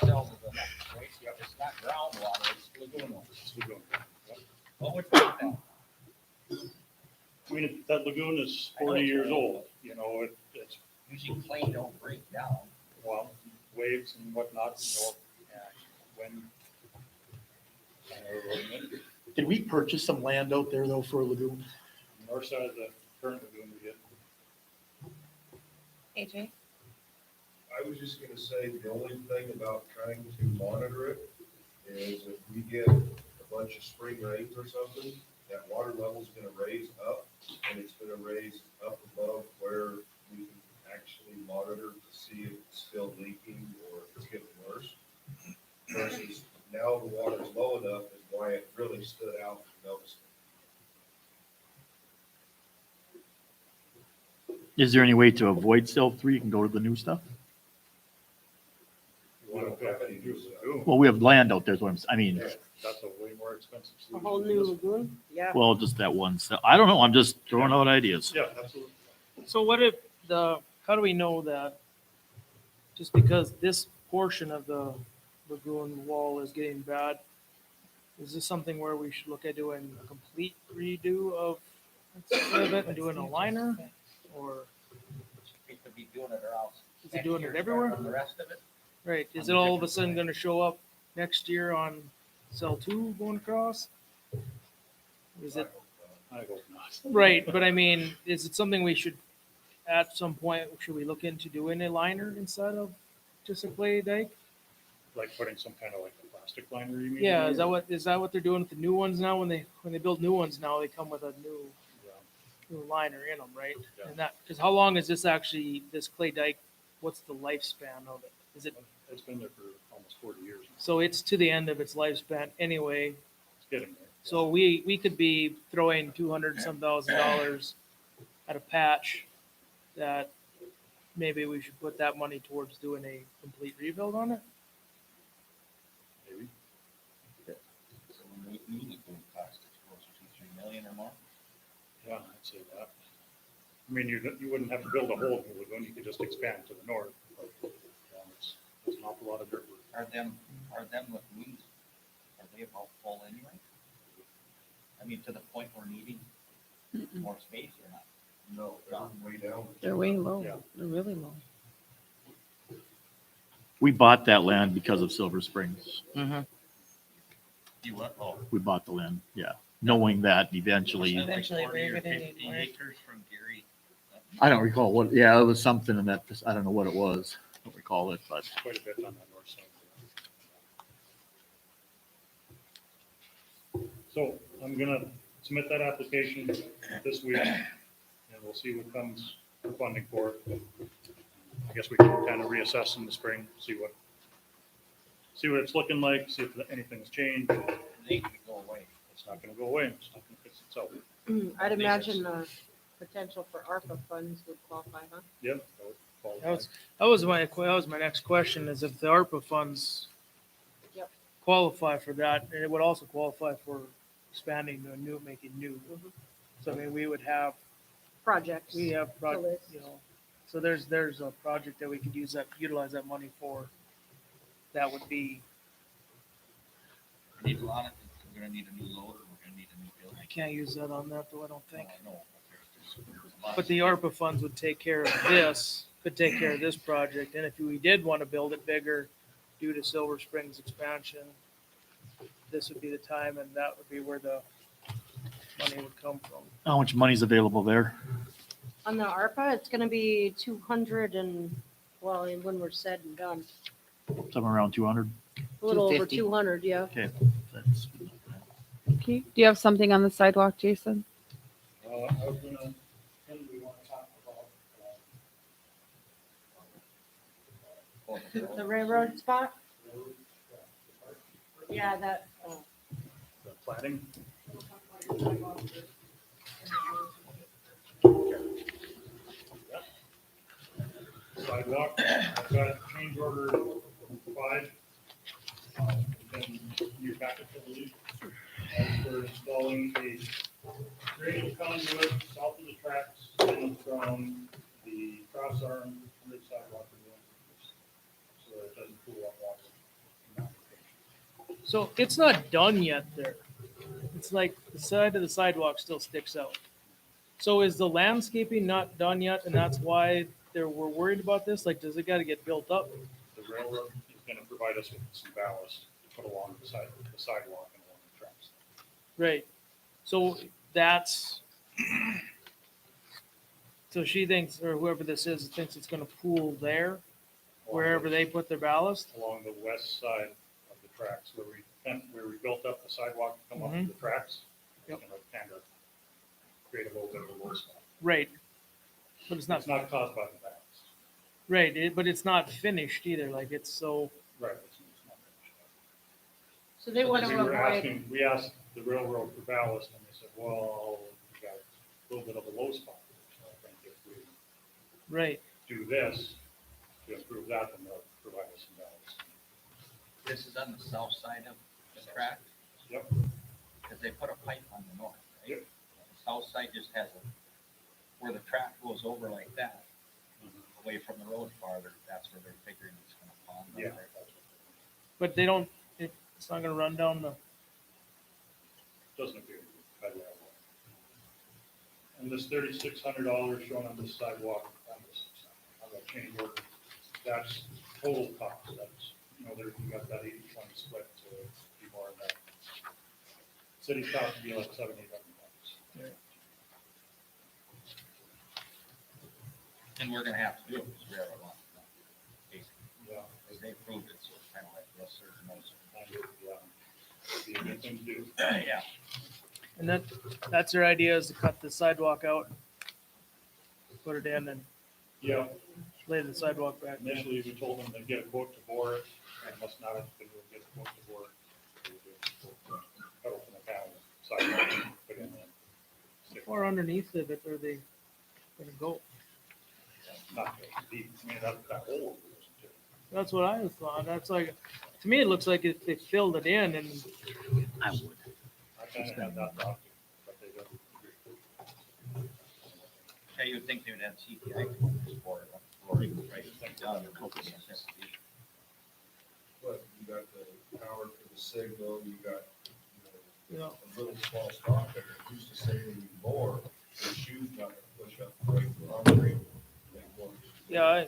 cell to the next, right? So it's not groundwater, it's lagoon. What would be that? I mean, that lagoon is 40 years old, it's, Usually clay don't break down. well, waves and whatnot, wind. Did we purchase some land out there though for a lagoon? North side of the current lagoon we did. AJ? I was just gonna say, the only thing about trying to monitor it is if we get a bunch of spring rains or something, that water level's gonna raise up, and it's gonna raise up above where we can actually monitor to see if it's still leaking or if it's getting worse. Versus now the water's low enough is why it really stood out and noticed. Is there any way to avoid cell 3? You can go to the new stuff? You want to have any new lagoon? Well, we have land out there, is what I mean, Yeah, that's a way more expensive A solution. whole new lagoon? Yeah. well, just that one cell. I don't know. I'm just throwing out ideas. Yeah, absolutely. So what if how do we know that just because this portion of the lagoon wall is getting bad, is this something where we should look at doing a complete redo of it and doing a liner? Or We could be doing it around. is it doing it everywhere? The rest of it? Right, is it all of a sudden gonna show up next year on cell 2 going across? Is it, I hope not. right, but I mean, is it something we should, at some point, should we look into doing a liner instead of just a clay dike? Like putting some kind of like a plastic liner, you mean? Yeah, is that what they're doing with the new ones now? When they build new ones now, they come with a new liner in them, right? Yeah. And that, because how long is this clay dike, what's the lifespan of it? Is it, It's been there for almost 40 years. now. so it's to the end of its lifespan anyway? It's getting there. So we could be throwing $200,000 at a patch that maybe we should put that money towards doing a complete rebuild on it. Maybe. So new lagoon cost is closer to 3 million or more. Yeah, I'd say that. I mean, you wouldn't have to build a whole new lagoon, you could just expand to the north. Are them lagoons, are they about full anyway? I mean, to the point we're needing more space or not? No, down, way down. They're way low. Yeah. They're really low. We bought that land because of Silver Springs. Mm-hmm. You what? Oh. We bought the land, yeah, knowing that eventually, Wasn't it like Eventually, 40 we're or gonna need 50 more. acres from Gary. I don't recall what, yeah, it was something in that, I don't know what it was. I don't recall it, but Quite a bit on that north side. So I'm gonna submit that application this week, and we'll see what comes for funding for it. I guess we can kind of reassess in the spring, see what it's looking like, see if anything's changed. It ain't gonna go away. It's not gonna go away, it's not gonna fix itself. I'd imagine potential for ARPA funds would qualify, huh? Yep. that would qualify. That was my next question, is if the ARPA funds Yep. qualify for that, and it would also qualify for expanding to a new, making new. So I mean, we Projects. have, To list. you know, so there's a project that we could utilize that money for. That would be, We need a lot of, we're gonna need a new loader, we're gonna need a new building. I can't use that on that though, I don't think. I know, there's a lot But of- the ARPA funds would take care of this, could take care of this project, and if we did want to build it bigger due to Silver Springs expansion, this would be the time, and that would be where the money would come from. how much money's available there? On the ARPA, it's gonna be 200 and, well, and when we're said and done, Somewhere around 200? a little over 250. 200, yeah. Okay. That's Okay. Do you have something on the sidewalk, Jason? I was gonna, when we want to talk about, The railroad spot? Yeah, that, the plating. Sidewalk, I've got change order 5. In your packet, I believe. We're installing a drainage conduit south of the tracks and from the cross arm under the sidewalk. So that it doesn't pool up water. So it's not done yet there. It's like the side of the sidewalk still sticks out. So is the landscaping not done yet, and that's why we're worried about this? Like, does it gotta get built up? The railroad is gonna provide us with some ballast to put along the sidewalk and along the tracks. Right. So that's, so she thinks, or whoever this is, thinks it's gonna pool there, wherever they put their ballast? Along the west side of the tracks where we built up the sidewalk to come up to the tracks. Yep. It's gonna kind of create a little bit of a low spot. Right. But it's not, It's not caused by the ballast. right, but it's not finished either, like it's so, Right. It's not finished. so they want to We asked the railroad for ballast and they said, well, we got a little bit of a low spot. So I think if we right. do this to improve that, then they'll provide us some ballast. This is on the south side of the track, Yep. because they put a pipe on the north, right? Yep. The south side just has where the track goes over like that, away from the road farther, that's where they're figuring it's gonna pond. Yeah. But they don't, it's not gonna run down the, Doesn't appear by the way. And this $3,600 shown on this sidewalk, on the change order, that's total cost. That's, there, you got that 80-20 split to be more of that. City's cost would be like $700-800. And we're gonna have to do it, because we have a lot. Basically, Yeah. because they approved it, so it's kind of like yes, sir, no, sir. Be a good thing to do. Yeah. and that's their idea, is to cut the sidewalk out, put it in and Yeah, lay the sidewalk back. initially we told them to get a quote to bore it, and must not have been able to get a quote to bore it. So we did a quote to cut open the panel, sidewalk, put in there. Stick Or underneath of it, are they gonna go? Not deep, I mean, that hole. That's what I thought. That's like, to me, it looks like if they filled it in and, I would. I kind of had that thought, but they don't. Yeah, you would think they would have CPI for it, right? Down in the coastal. But got the power for the signal, you got, You know, a little small spot there. It used to say when you bore, your shoe's not gonna push up right on the ring. yeah,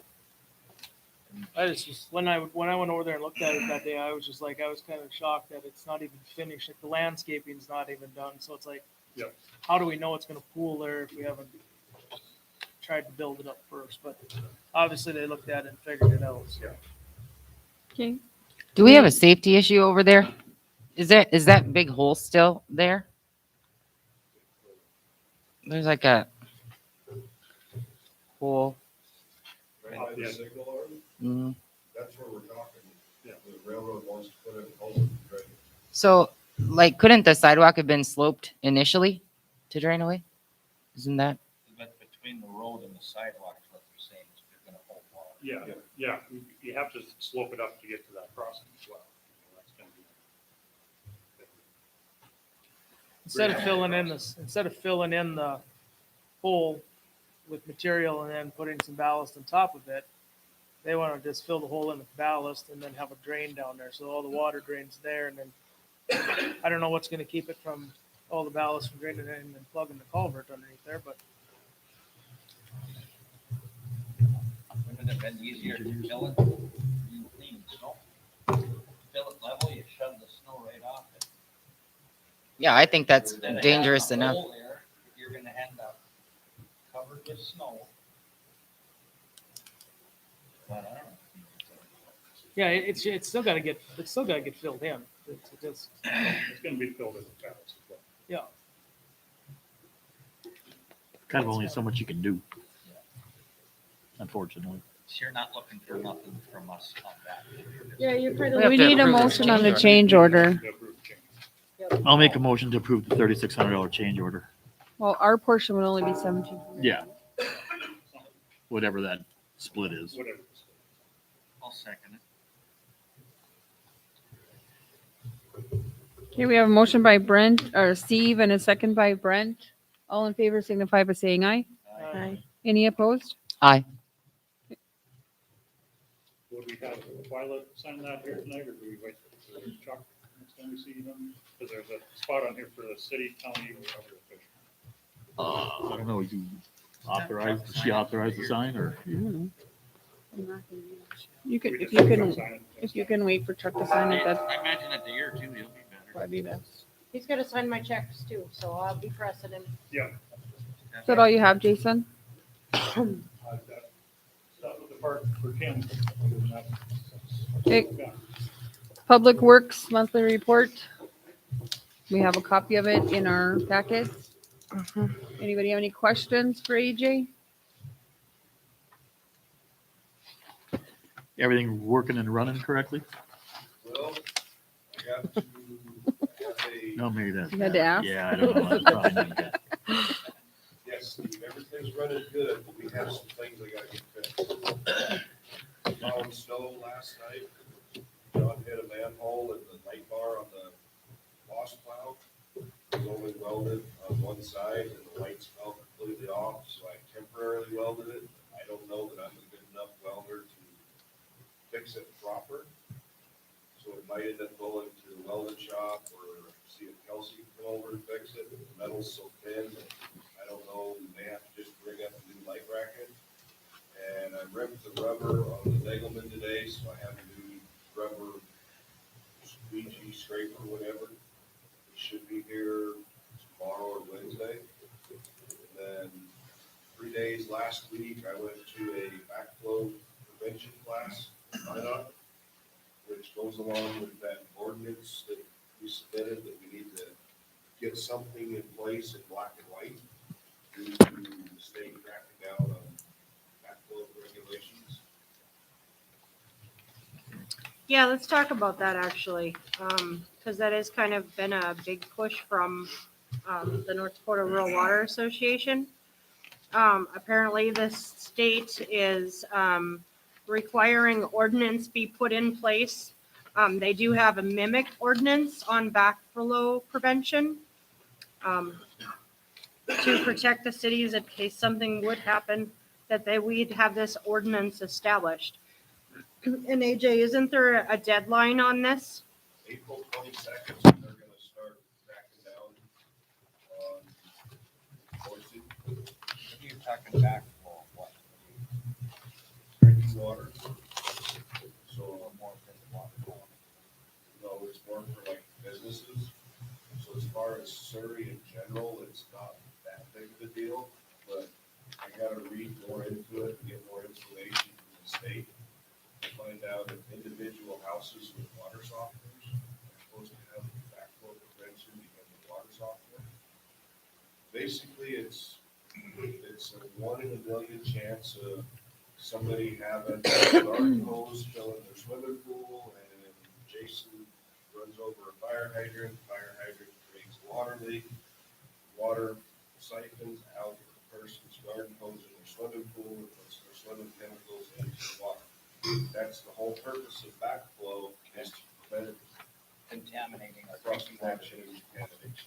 I just, when I went over there and looked at it that day, I was just like, I was kind of shocked that it's not even finished. Like the landscaping's not even done. So it's like, Yep. how do we know it's gonna pool there if we haven't tried to build it up first? But obviously they looked at it and figured it out. So. Okay. Do we have a safety issue over there? Is that big hole still there? There's like a hole. Right by the signal arm, Mhm. that's where we're talking. Yeah, the railroad wants to put in a culvert to drain it. So, like, couldn't the sidewalk have been sloped initially to drain away? Isn't that? But between the road and the sidewalk is what they're saying, is they're gonna hold water. Yeah, you have to slope it up to get to that crossing as well. That's gonna be- Instead of filling in the hole with material and then putting some ballast on top of it, they want to just fill the hole in with ballast and then have a drain down there. So all the water drains there, and then I don't know what's going to keep it from all the ballast from draining in and plugging the culvert underneath there, but Wouldn't it have been easier to fill it, you clean snow? Fill it level, you shove the snow right off it. Yeah, I think that's Instead of having dangerous a enough. hole there, you're gonna end up covered with snow. But I don't know. yeah, it's still got to get filled in. It's just It's gonna be filled in with ballast as well. yeah. Kind of only so much you can do. Unfortunately. So you're not looking for nothing from us on that. Yeah, you're pretty. We have We to need a approve the motion on the change change order. The approved change. I'll make a motion to approve the $3,600 change order. Well, our portion would only be 1,700. Yeah. Whatever that split is. Whatever. it is. I'll second it. Okay, we have a motion by Brent or Steve and a second by Brent. All in favor signify by saying aye. Aye. Any opposed? Aye. Would we have Twyla sign that here tonight, or do we wait for Chuck next time we see him? Because there's a spot on here for the city, county, or other official. I don't know, you authorize, does she authorize the sign or? You can, We if just you Chuck can, sign it. if you can wait for Chuck to sign it, that's I imagine at the year or two, you'll be better. probably best. He's gonna sign my checks too, so I'll be pressing him. Yeah. Is that all you have, Jason? I've got stuff with the park for Kim. Other than that, Okay. yeah. Public Works monthly report. We have a copy of it in our packet. Anybody have any questions for AJ? Everything working and running correctly? Well, I got to have a. No, maybe that's. You had to ask? Yeah, I don't know. That's probably not that. Yes, Steve, everything's running good, but we have some things I gotta get fixed. Found snow last night. John hit a manhole in the light bar on the boss plow. It was only welded on one side and the lights fell completely off, so I temporarily welded it. I don't know that I'm a good enough welder to fix it proper. So it might end up going to the welding shop or see if Kelsey can come over and fix it. The metal's so thin that I don't know, we may have to just rig up a new light bracket. And I ripped the rubber on the Degelman today, so I have a new rubber squeegee scraper, whatever. It should be here tomorrow or Wednesday. And then 3 days last week, I went to a backflow prevention class, INOC, which goes along with that ordinance that we submitted, that we need to get something in place in black and white due to the state cracking down on backflow regulations. Yeah, let's talk about that actually, because that has kind of been a big push from the North Dakota Rural Water Association. Apparently, this state is requiring ordinance be put in place. They do have a mimic ordinance on backflow prevention to protect the cities in case something would happen, that we'd have this ordinance established. And AJ, isn't there a deadline on this? April 22nd, they're gonna start cracking down on enforcing You're talking back for what? drinking water. So, More than water. no, it's more for like businesses. So as far as Surrey in general, it's not that big of a deal, but I gotta read more into it and get more information from the state to find out if individual houses with water softeners are supposed to have backflow prevention because of water softener. Basically, it's a 1 in a million chance of somebody having a garden hose filling their swimming pool and Jason runs over a fire hydrant creates a water leak, water siphons out of the person's garden hose in their swimming pool and puts their swimming chemicals into the water. That's the whole purpose of backflow, is to prevent Contaminating our cross drinking water. infection and contamination.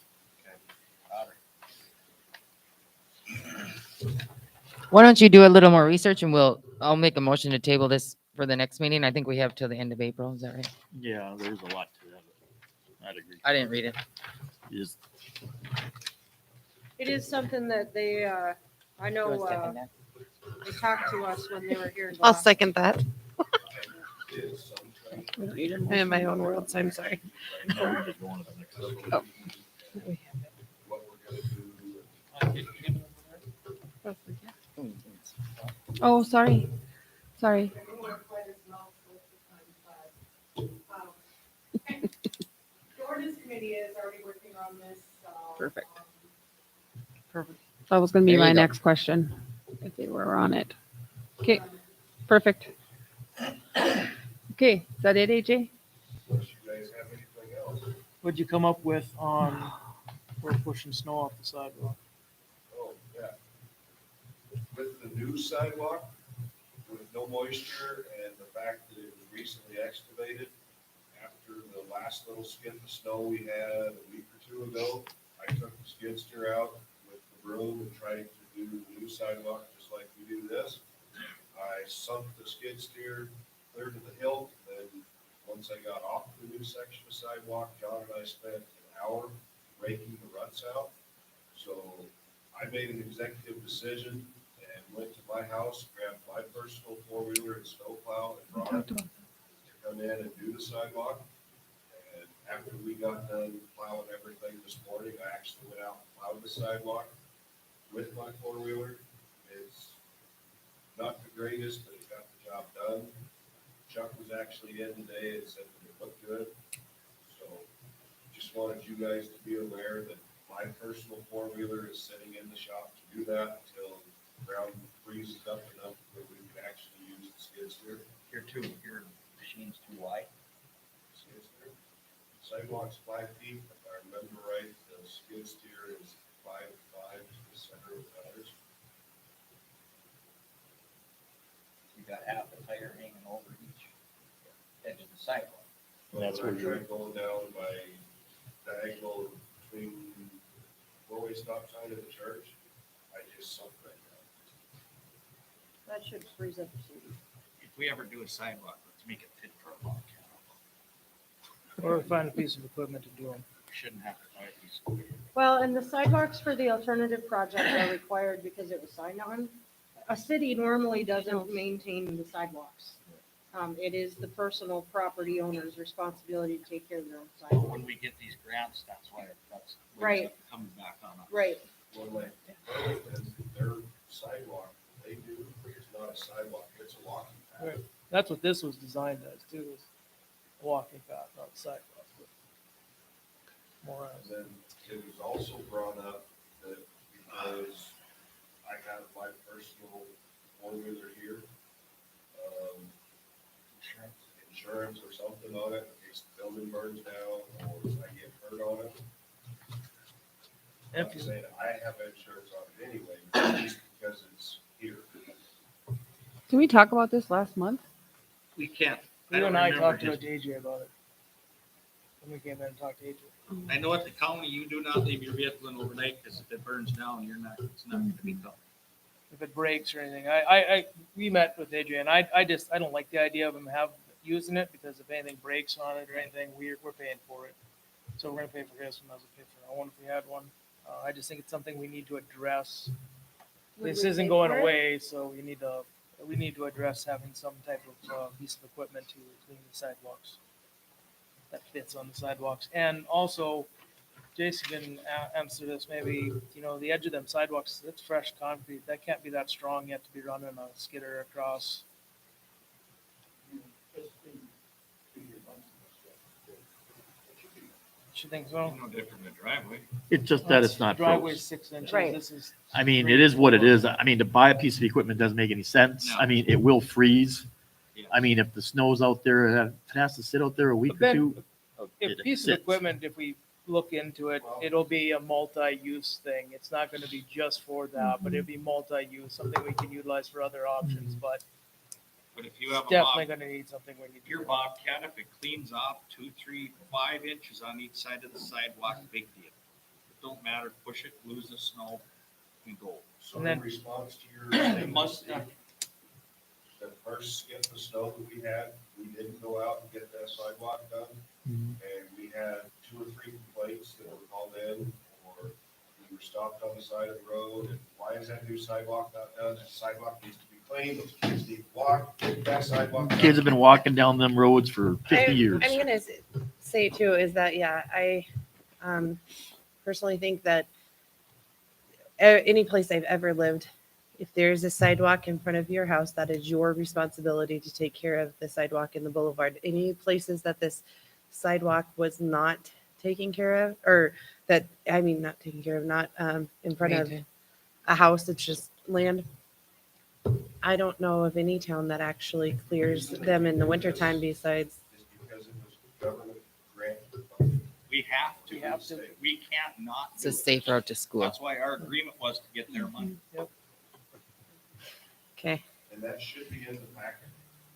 Why don't you do a little more research and I'll make a motion to table this for the next meeting. I think we have till the end of April. Is that right? Yeah, there's a lot to that. I'd agree. I didn't read it. You just- It is something that they, I Do know, you wanna second that? they talked to us when they were here. I'll last. second that. Is some kind We don't need a I'm in motion. my own world, so I'm sorry. No, we're just going to the next level. Oh. what we're gonna do. Oh, sorry. Sorry. We weren't quite as knowledgeable at the time, but, the ordinance committee is already working on this, so. Perfect. um, Perfect. That was gonna be There you my go. next question, if they were on it. Okay, perfect. Okay, is that it, AJ? Unless you guys have anything else. What'd you come up with on, we're pushing snow off the sidewalk? Oh, yeah. With the new sidewalk, with no moisture and the fact that it was recently excavated, after the last little skid of snow we had a week or two ago, I took the skid steer out with the broom and tried to do the new sidewalk just like we do this. I sunk the skid steer clear to the hilt, and once I got off the new section of sidewalk, John and I spent an hour raking the ruts out. So I made an executive decision and went to my house, grabbed my personal four-wheeler and snowplow and brought it to come in and do the sidewalk. And after we got done plowing everything this morning, I actually went out and plowed the sidewalk with my four-wheeler. It's not the greatest, but it got the job done. Chuck was actually in today and said that it looked good. So just wanted you guys to be aware that my personal four-wheeler is sitting in the shop to do that until the ground freezes up enough that we can actually use the skid steer. Your machine's too wide. Skid steer. Sidewalk's 5 feet, if I remember right, the skid steer is 5'5" to the center of the tires. You got half a tire hanging over each edge of the sidewalk. That's When where I you're- tried going down by diagonal between four-way stop sign and the church, I just sunk right down. That should freeze up soon. If we ever do a sidewalk, let's make it fit for a bobcat. Or find a piece of equipment to do them. We shouldn't have to buy these. Well, and the sidewalks for the alternative project are required because it was signed on. A city normally doesn't maintain the sidewalks. It is the personal property owner's responsibility to take care of their own So sidewalk. when we get these grants, that's why that's. Right. Coming back on us. Right. Well, like, Burlington, their sidewalk, they do, it's not a sidewalk, it's a walking path. Right. That's what this was designed as too, is a walking path, not a sidewalk. but More And as, then it was also brought up that because I have my personal four-wheeler here, insurance or something on it, in case the building burns down or I get hurt on it. I'm not saying I have insurance on it anyway, but just because it's here. Did we talk about this last month? We can't. you and I talked to his- AJ about it. When we came in and talked to AJ. I know at the county, you do not leave your vehicle in overnight, because if it burns down, it's not gonna be covered. if it breaks or anything. We met with AJ and I don't like the idea of him using it because if anything breaks on it or anything, we're paying for it. So we're gonna pay for his one, pay for our own if we had one. I just think it's something we need to address. Would This we isn't pay going for it? away, so we need to address having some type of piece of equipment to clean the sidewalks that fits on the sidewalks. And also, Jason can answer this, maybe, the edge of them sidewalks, it's fresh concrete. That can't be that strong yet to be running a skidder across. You think so? No different than driveway. It's just that it's not Driveway's froze. 6 inches. Right. This is. I mean, it is what it is. I mean, to buy a piece of equipment doesn't make any sense. No. I mean, it will freeze. Yeah. I mean, if the snow's out there, if it has to sit out there a week But or then- two. If it piece of sits. equipment, if we look into it, it'll be a multi-use thing. It's not gonna be just for that, but it'll be multi-use, something we can utilize for other options, but But if you have a definitely bob, gonna need something we need. to your do. Bobcat, if it cleans off 2, 3, 5 inches on each side of the sidewalk, big deal. It don't matter, push it, lose the snow, and go. So And in then- response to your It statement, must Steve, not. the first skip of snow that we had, we didn't go out and get that sidewalk done. Mhm. And we had 2 or 3 complaints that were called in, or we were stopped on the side of the road, and why is that new sidewalk not done? That sidewalk needs to be cleaned, those kids need to walk, get that sidewalk done. Kids have been walking down them roads for 50 years. I'm gonna say too, is that, yeah, I personally think that any place I've ever lived, if there's a sidewalk in front of your house, that is your responsibility to take care of the sidewalk in the boulevard. Any places that this sidewalk was not taken care of, or that, I mean, not taken care of, not in front of Maintained. a house, it's just land. I don't know of any town that actually clears them in the wintertime besides, Is because it was government granted funding. We have to. We have to. We can't not It's do a it. safe route to school. That's why our agreement was to get their money. okay. And that should be in the packet.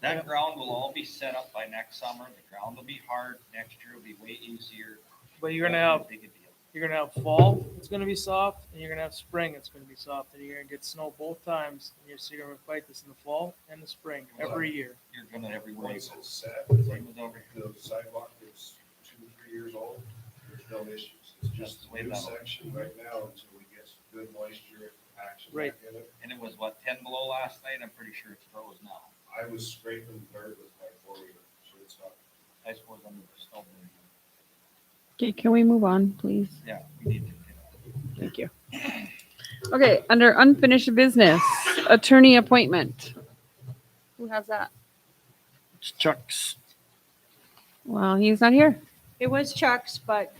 That ground will all be set up by next summer. The ground will be hard. Next year will be way easier. But you're gonna have, Won't be a big a deal. you're gonna have fall, it's gonna be soft, and you're gonna have spring, it's gonna be soft, and you're gonna get snow both times. And so you're gonna fight this in the fall and the spring, every year. You're gonna everywhere you Once go. it's set, Same with over here. the sidewalk is 2, 3 years old, there's no issues. It's just That's the way a new that'll- section right now until we get some good moisture action Right. back in it. And it was what, 10 below last night? I'm pretty sure it's froze now. I was scraping dirt with my 4-wheeler, so it's not. I suppose under the snow. Okay, can we move on, please? Yeah, we need to. Thank you. Okay, under unfinished business, attorney appointment. Who has that? It's Chuck's. Well, he's not here. It was Chuck's, but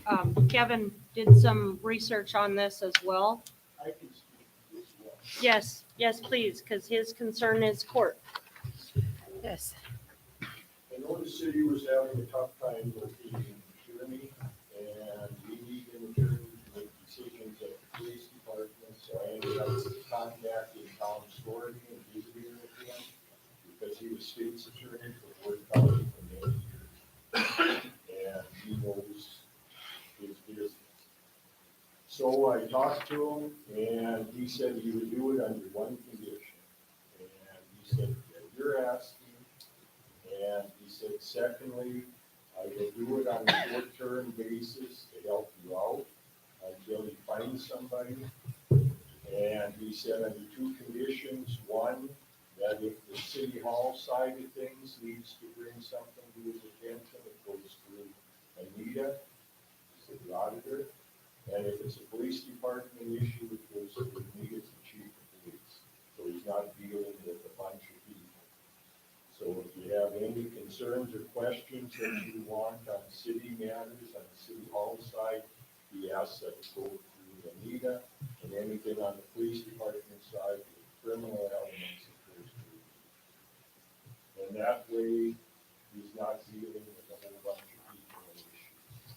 Kevin did some research on this as well. I can speak to this one. Yes, yes, please, because his concern is court. Yes. I know the city was having a tough time locating an attorney, and we need an attorney to make decisions at the police department, so I ended up contacting Tom Story and visiting with him, because he was state's attorney for Ward County for many years. And he knows his business. So I talked to him, and he said he would do it under one condition. And he said, that you're asking. And he said, secondly, I will do it on a short-term basis to help you out until he finds somebody. And he said under 2 conditions. One, that if the city hall side of things needs to bring something to his attention, it goes through Anita, the auditor. And if it's a police department issue, it goes through me as the chief of police. So he's not dealing with a bunch of people. So if you have any concerns or questions that you want on city matters, on the city hall side, he asks that it go through Anita, and anything on the police department side, the criminal elements, it goes through. And that way, he's not dealing with a whole bunch of people and issues.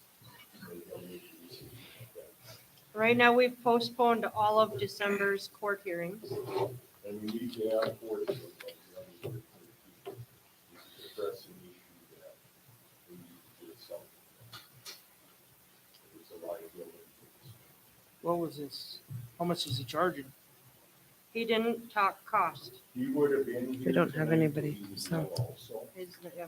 So he'll make a decision like that. Right now, we've postponed all of December's court hearings. And we need to have court. This is a pressing issue that we need to get something. It's a liability. What was this? How much is he charging? He didn't talk cost. He would have been here. We don't have tonight, anybody, but he was so. ill also. Yeah.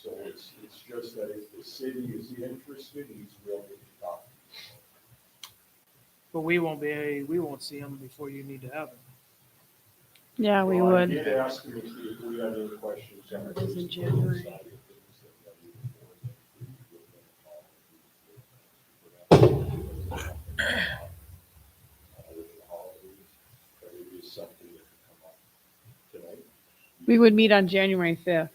So it's just that if the city is interested, he's willing to talk. But we won't see him before you need to have him. Yeah, we Well, I would. did ask him if we had any questions. on It is in this January. side of things that we had before, then we would have with the holidays, but it is something that could come up tonight. We would meet on January 5th.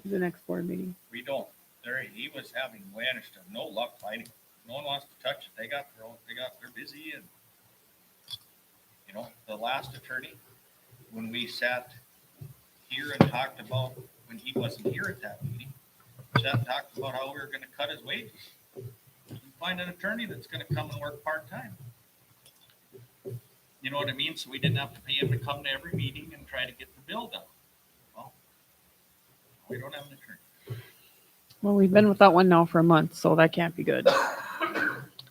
The next board meeting. We don't. There, he was having vanished of no luck finding. No one wants to touch it. They're busy and, you know, the last attorney, when we sat here and talked about, when he wasn't here at that meeting, sat and talked about how we were gonna cut his wages. Find an attorney that's gonna come and work part-time. You know what I mean? So we didn't have to pay him to come to every meeting and try to get the bill done. Well, we don't have an attorney. Well, we've been without one now for a month, so that can't be good.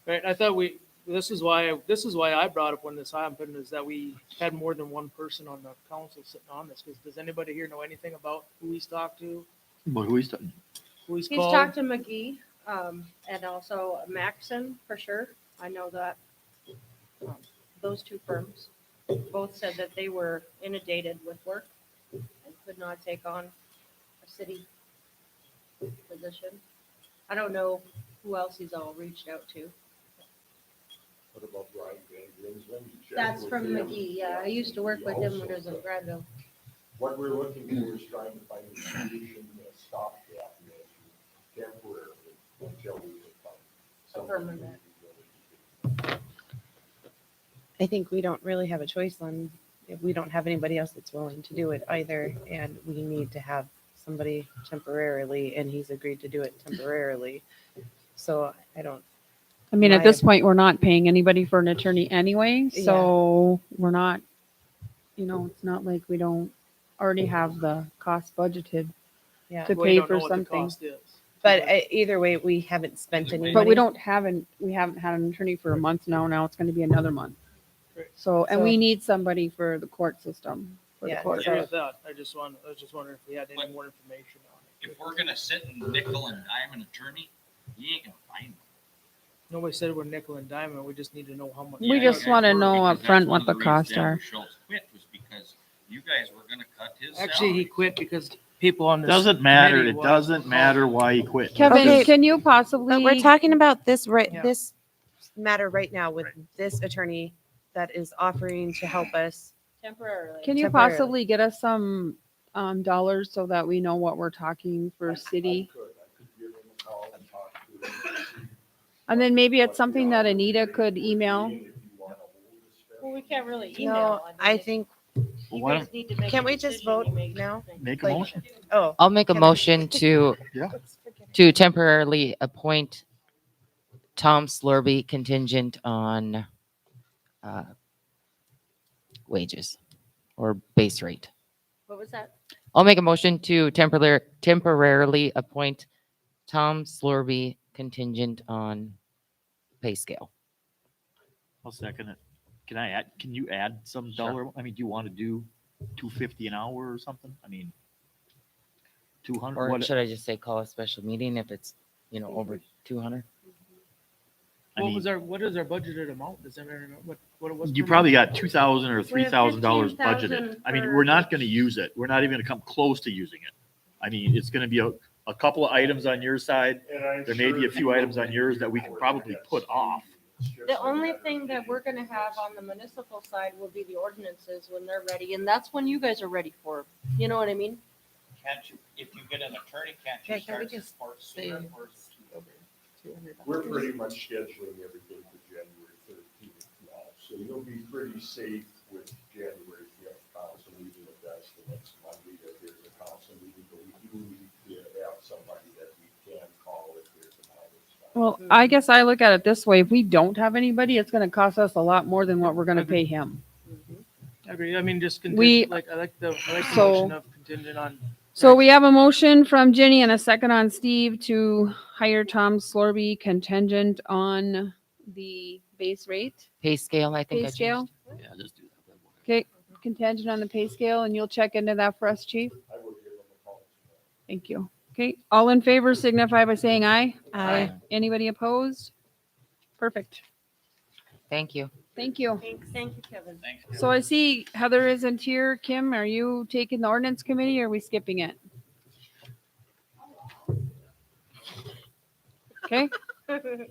Right, I thought this is why I brought up when this happened, is that we had more than one person on the council sitting on this, because does anybody here know anything about who he's talked to, But who is talking? who he's He's called? talked to McGee, and also Maxon for sure. I know that. Those two firms both said that they were inundated with work and could not take on a city position. I don't know who else he's all reached out to. What about Brian Van Grinsven? You checked That's with from him? McGee, yeah. I used to work with him when I was in Granville. What we're looking for is trying to find a solution, a stopgap measure temporarily until we can find somebody. permanent. I think we don't really have a choice on, if we don't have anybody else that's willing to do it either, and we need to have somebody temporarily, and he's agreed to do it temporarily. So I don't, I mean, at My- this point, we're not paying anybody for an attorney anyway, so we're not, you know, it's not like we don't already have the cost budgeted yeah. to Well, you pay don't know for what the something. cost is. But either way, we haven't spent any But money. we haven't had an attorney for a month now. Now it's going to be another month. Right. So, and So- we need somebody for the court system. For the Yeah, court. I agree with that. I was just wondering if we had any But- more information on it. If we're gonna sit and nickel and dime an attorney, you ain't gonna find one. Nobody said we're nickel and diamond. We just need to know how much. We Yeah, just you guys wanna were, know because up that's front one what of the reasons costs Denver are. Schultz quit was because you guys were gonna cut his Actually, he salary. quit because people on this. Doesn't matter. committee It wanted- doesn't matter why he quit. Kevin, Okay. can you possibly? But we're talking about this Yeah. this matter right now with this attorney that is offering to help us. Temporarily. Can you temporarily. possibly get us some dollars so that we know what we're talking for city? I could give him a call and talk to him. And then maybe it's something that Anita could email. If you want to hold a special Well, we can't really email. No, mean, I if think, Oh, You Why guys need to make. can't a we just decision, vote you make now? something. Make a Like- motion. oh. I'll make a Kevin. motion to Yeah. temporarily appoint Tom Slurby contingent on wages or base rate. What was that? I'll make a motion to temporarily appoint Tom Slurby contingent on pay scale. I'll second it. Can you add some dollar? I mean, do you want to do $250 an hour or something? I mean, 200, Or what, should I just say call a special meeting if it's, over 200? I What mean, was what is our budgeted amount? Does anybody remember what it was? you per probably month? got $2,000 or We have $3,000 budgeted. $15,000 I mean, for- we're not going to use it. We're not even going to come close to using it. I mean, it's going to be a couple of items on your side. And I'm There may be sure a few he items will on yours that we can probably put off. It's just The a only matter of thing that getting- we're gonna have on the municipal side will be the ordinances when they're ready, and that's when you guys are ready for 'em. You know what I mean? Can't you, if you get an attorney, can't Yeah, you can we start just support say- sooner? Or- We're pretty much scheduling everything for January 13th now, so you'll be pretty safe with January 5th council meeting if that's the next Monday that there's a council meeting, but we do need to have somebody that we can call if there's an outage. Well, I guess I look at it this way. If we don't have anybody, it's going to cost us a lot more than what we're going to pay him. I agree. I mean, just We- contingent, I like the So- motion of contingent on. So we have a motion from Jenny and a second on Steve to hire Tom Slorby contingent on the base rate, Pay scale, I think pay I scale. changed. Yeah, just do that. Okay, contingent on the pay scale, and you'll check into that for us, chief? I will give them a call. Thank you. Okay, all in favor signify by saying aye. Aye. Anybody opposed? Perfect. Thank you. Thank you. Thank you, Kevin. Thanks. So I see Heather isn't here. Kim, are you taking the ordinance committee or are we skipping it? Okay, Ordinance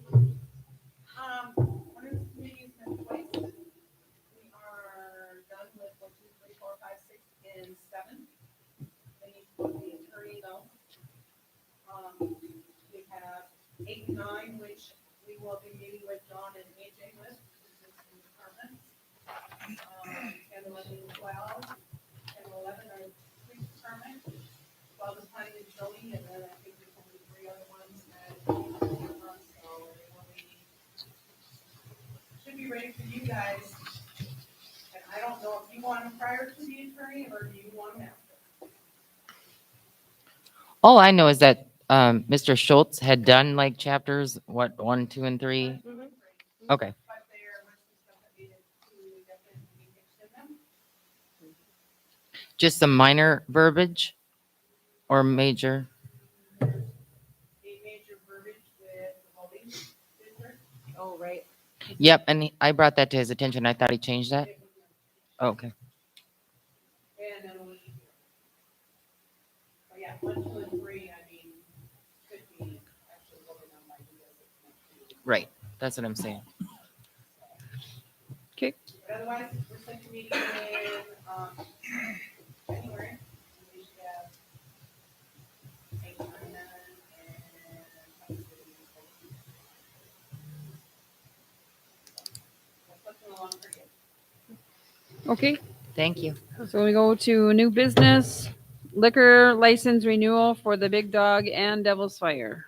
committee has been twice. We are done with 1, 2, 3, 4, 5, 6, and 7. They need to go to the attorney though. We have 8 and 9, which we will be meeting with John and AJ with, existing departments. 10, 11, and 12, 10, 11 are police department, 12 is planning and zoning, and then I think there's only 3 other ones that, so they will be, should be ready for you guys. And I don't know if you want them prior to the attorney, or do you want them after? All I know is that Mr. Schultz had done like chapters, what, 1, 2, and 3? Okay. But there was some stuff that needed to definitely be fixed in them. Just some minor verbiage or major? A major verbiage with the voting district. Oh, right. Yep, and I brought that to his attention. I thought he changed that. Okay. And then we, but yeah, 1, 2, and 3, I mean, could be actually voting on ideas. Right. That's what I'm saying. okay. But otherwise, we're set to meeting in, January. And we should have 8, 9, 10, and what's looking along for you? Okay, Thank you. so we go to new business, liquor license renewal for the Big Dog and Devil's Fire.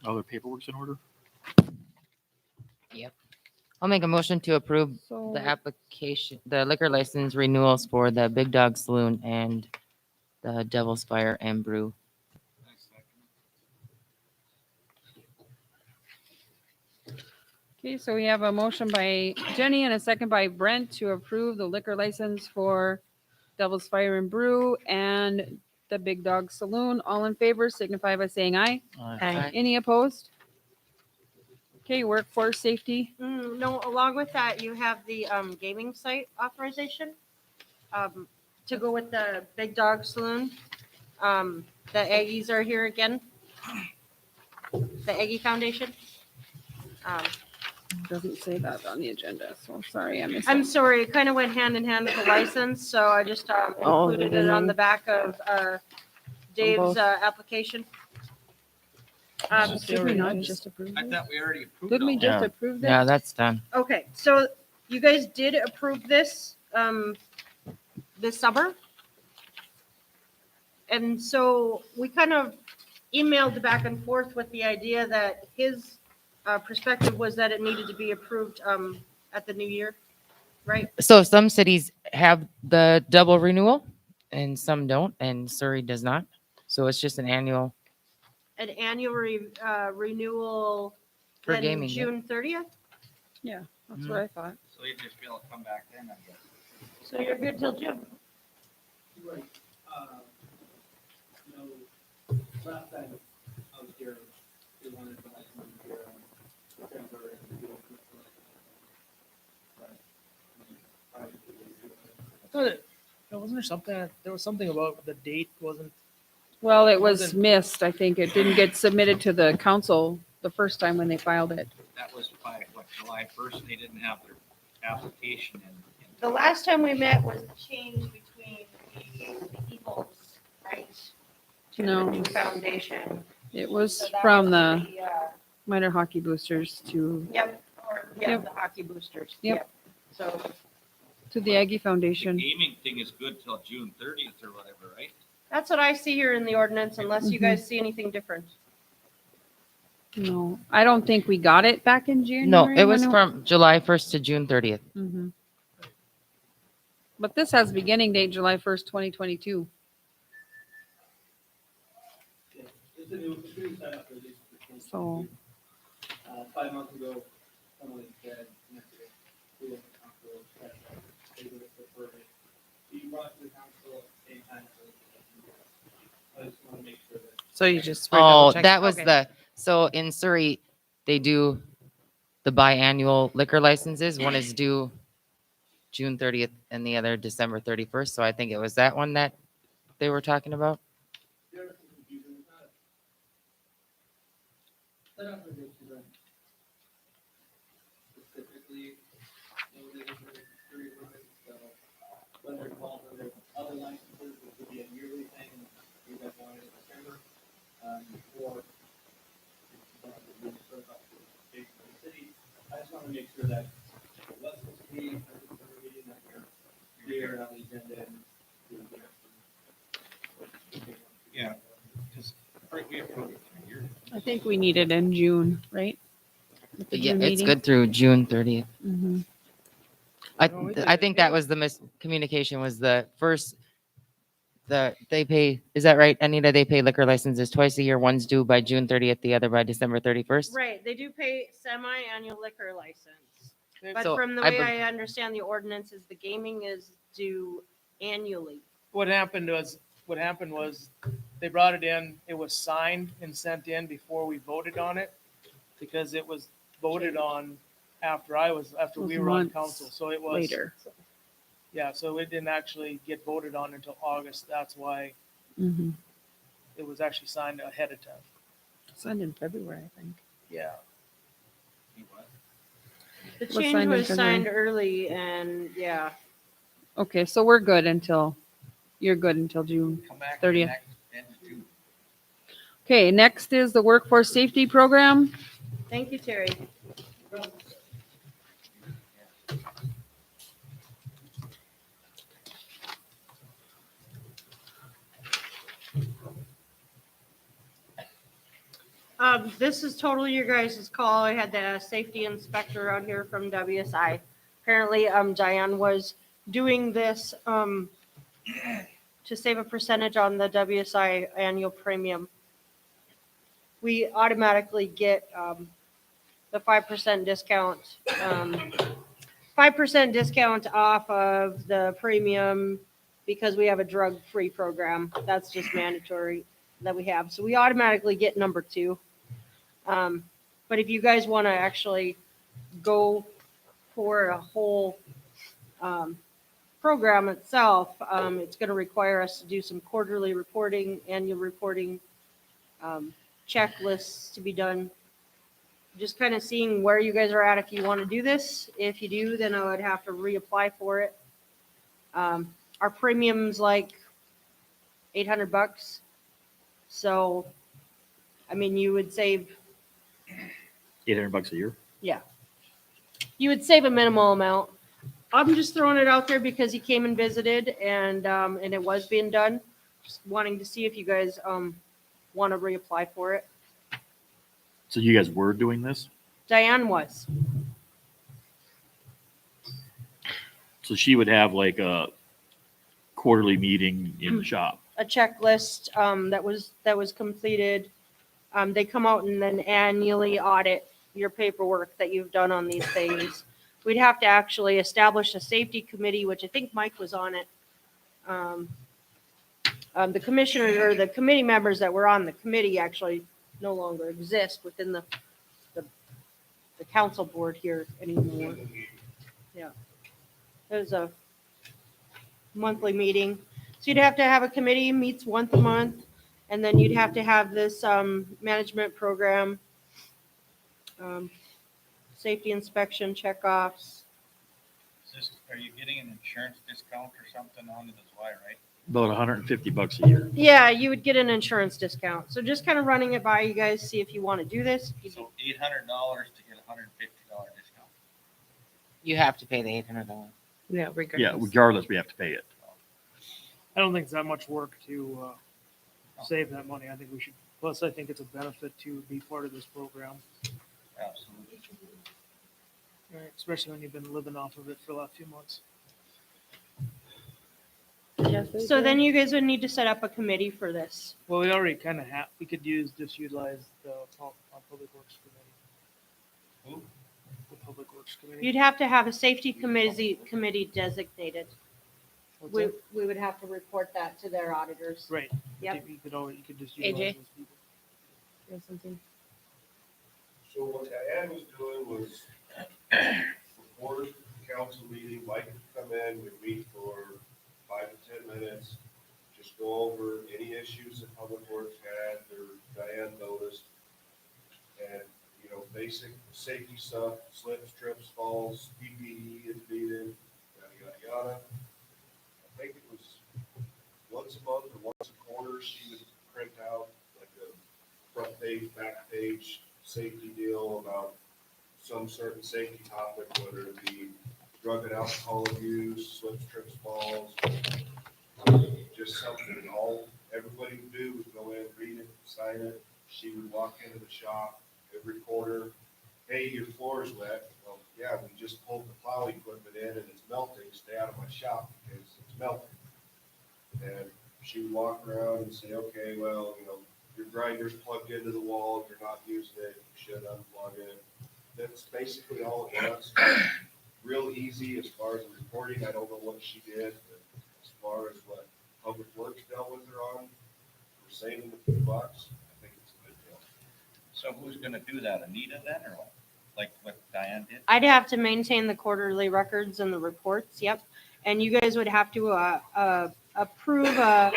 All their paperwork's in order? I'll make a motion to approve So, the application, the liquor license renewals for the Big Dog Saloon and the Devil's Fire and Brew. okay, so we have a motion by Jenny and a second by Brent to approve the liquor license for Devil's Fire and Brew and the Big Dog Saloon. All in favor signify by saying aye. Aye. Any opposed? Okay, workforce safety. No, along with that, you have the gaming site authorization to go with the Big Dog Saloon. The Aggies are here again. The Aggie Foundation. Doesn't say that on the agenda, so sorry, I missed I'm it. sorry, it kind of went hand in hand with the license, so I just Oh, they included it on didn't- the back of Dave's both. application. Did we not just approve I this? thought we already approved Didn't we all just Yeah. approve this? Yeah, that's done. Okay, so you guys did approve this this summer. And so we kind of emailed back and forth with the idea that his perspective was that it needed to be approved at the new year, right? So some cities have the double renewal and some don't, and Surrey does not. So it's just an annual. An annual renewal For then gaming, yeah. June 30th? That's what I thought. So you just be able to come back then, I guess. So you're good till June? Right. You know, last time I was here, they wanted to like come here in September and do it. Wasn't there something, there was something about the date wasn't, Well, it was Wasn't- missed. I think it didn't get submitted to the council the first time when they filed it. That was by, what, July 1st, they didn't have their application in. The last time we met was the change between the Eagles, right? To No. the new foundation. It was So that from was the minor hockey boosters to Yep, or, yeah, Yep. the hockey boosters. Yep. So the Aggie The Foundation. gaming thing is good till June 30th or whatever, right? that's what I see here in the ordinance, unless you Mhm. guys see anything different. No, I don't think we got it back in January. No, it was when from July 1st to June 30th. Mhm. But this has beginning date July 1st, 2022. It's a new setup for this. So, 5 months ago, someone had said yesterday, we were comfortable with that, they would have preferred it. Be brought to the council at the same time. I just want to make sure that. So you just. Oh, that was so in Surrey, they do the biannual liquor licenses. One is due June 30th and the other December 31st. So I think it was that one that they were talking about. There was some confusion. It's not. Set up for this event. Specifically, noted in the three runs, so whether it falls under other licenses, which would be a yearly thing, you guys want it in December, or based on the city. I just want to make sure that what's supposed to be, meeting that you're clear on the agenda and. Yeah, because we approved it for a year. I think we need it in June, right? With the Yeah, June it's meeting? good through June 30th. Mhm. I think that was the miscommunication was the first, they pay, is that right, Anita? They pay liquor licenses twice a year. One's due by June 30th, the other by December 31st. Right, they do pay semi-annual liquor license. But So from the I way bel- I understand the ordinance is the gaming is due annually. What happened was they brought it in, it was signed and sent in before we voted on it, because it was voted on after we were on Months council, so it was. Later. Yeah, so it didn't actually get voted on until August, that's why Mhm. it was actually signed ahead of time, Signed in February, I think. yeah. The Was change signed in was signed February. early and, yeah. Okay, so we're good until, you're good until June Come back 30th. next end of June. Okay, next is the workforce safety program. Thank you, Terry. This is totally your guys' call. I had the safety inspector out here from WSI. Apparently, Diane was doing this, to save a percentage on the WSI annual premium. We automatically get, the 5% discount, 5% discount off of the premium because we have a drug-free program. That's just mandatory that we have. So we automatically get number 2. But if you guys want to actually go for a whole program itself, it's going to require us to do some quarterly reporting, annual reporting, checklists to be done. Just kind of seeing where you guys are at if you want to do this. If you do, then I would have to reapply for it. Our premium's like $800. So, I mean, you would save, $800 a year. yeah. You would save a minimal amount. I'm just throwing it out there because he came and visited and it was being done. Just wanting to see if you guys want to reapply for it. So you guys were doing this? Diane was. So she would have like a quarterly meeting in the shop. A checklist that was completed. They come out and then annually audit your paperwork that you've done on these things. We'd have to actually establish a safety committee, which I think Mike was on it. The commissioners or the committee members that were on the committee actually no longer exist within the council board here anymore. Yeah. There's a monthly meeting. So you'd have to have a committee, meets once a month, and then you'd have to have this management program, safety inspection checkoffs. Are you getting an insurance discount or something on it as well, right? About $150 a year. Yeah, you would get an insurance discount. So just kind of running it by you guys, see if you want to do this. So $800 to get a $150 discount. You have to pay the $800. Yeah, Yeah, regardless, we have to pay it. I don't think it's that much work to save that money. I think we should, plus I think it's a benefit to be part of this program, Absolutely. right? Especially when you've been living off of it for the last few months. So then you guys would need to set up a committee for this. Well, we already kind of have, we could utilize the public works committee. Who? The Public Works Committee. You'd have to have a safety committee designated. What's We, that? we would have to report that to their auditors. Right. Yep. You could just AJ? utilize those people. Or something. So what Diane was doing was, before the council meeting, Mike would come in, we'd meet for 5 to 10 minutes, just go over any issues that Public Works had, or Diane noticed. And, you know, basic safety stuff, slips, trips, falls, PPE is needed, yada, yada, yada. I think it was once a month or once a quarter, she would print out like a front page, back page safety deal about some certain safety topic, whether it be drug and alcohol abuse, slips, trips, falls, just something. Everybody would do was go in, read it, sign it. She would walk into the shop every quarter. Hey, your floor is wet. Well, yeah, we just pulled the plow equipment in and it's melting. Stay out of my shop because it's melting. And she would walk around and say, okay, well, you know, your grinder's plugged into the wall, you're not using it, you should unplug it. That's basically all it was. Real easy as far as the reporting. I don't know what she did, but as far as what Public Works dealt with her on, for saving the $2, I think it's a good deal. So who's gonna do that? Anita then, or what? Like what Diane did? I'd have to maintain the quarterly records and the reports, yep. And you guys would have to approve a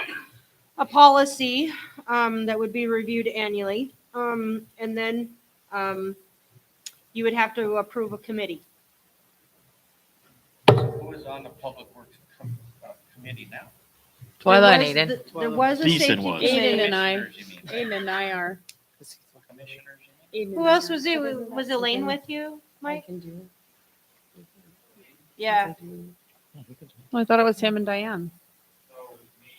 policy that would be reviewed annually. And then you would have to approve a committee. Who is on the Public Works committee now? Twilight There was Aiden. the- There was a Decent safety was. Aiden committee. and I, Commissioners, you mean? Aiden and I are. Commissioners, you mean? Aiden Who and else I was are. it? Was Elaine with you, I Mike? can do it. Yeah. I thought it was him and Diane.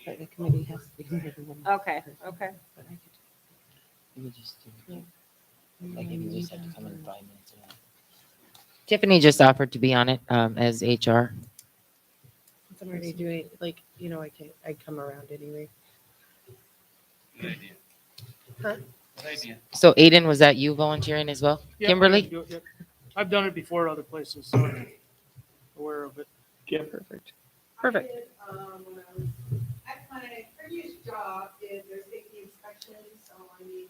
But the committee has to be more than one. Okay, okay. But I could- You just do Yeah. Like if you just have to come in Mm, 5 minutes. Tiffany just offered to be on it as HR. Since I'm already doing, like, you know, I come around anyway. Good idea. Huh? Good idea. So Aiden, was that you volunteering as well? Yeah, Kimberly? I can do it, yep. I've done it before at other places, so I'm aware of it. Perfect. Perfect. I did, when I was at my previous job, did their safety inspections, so I mean,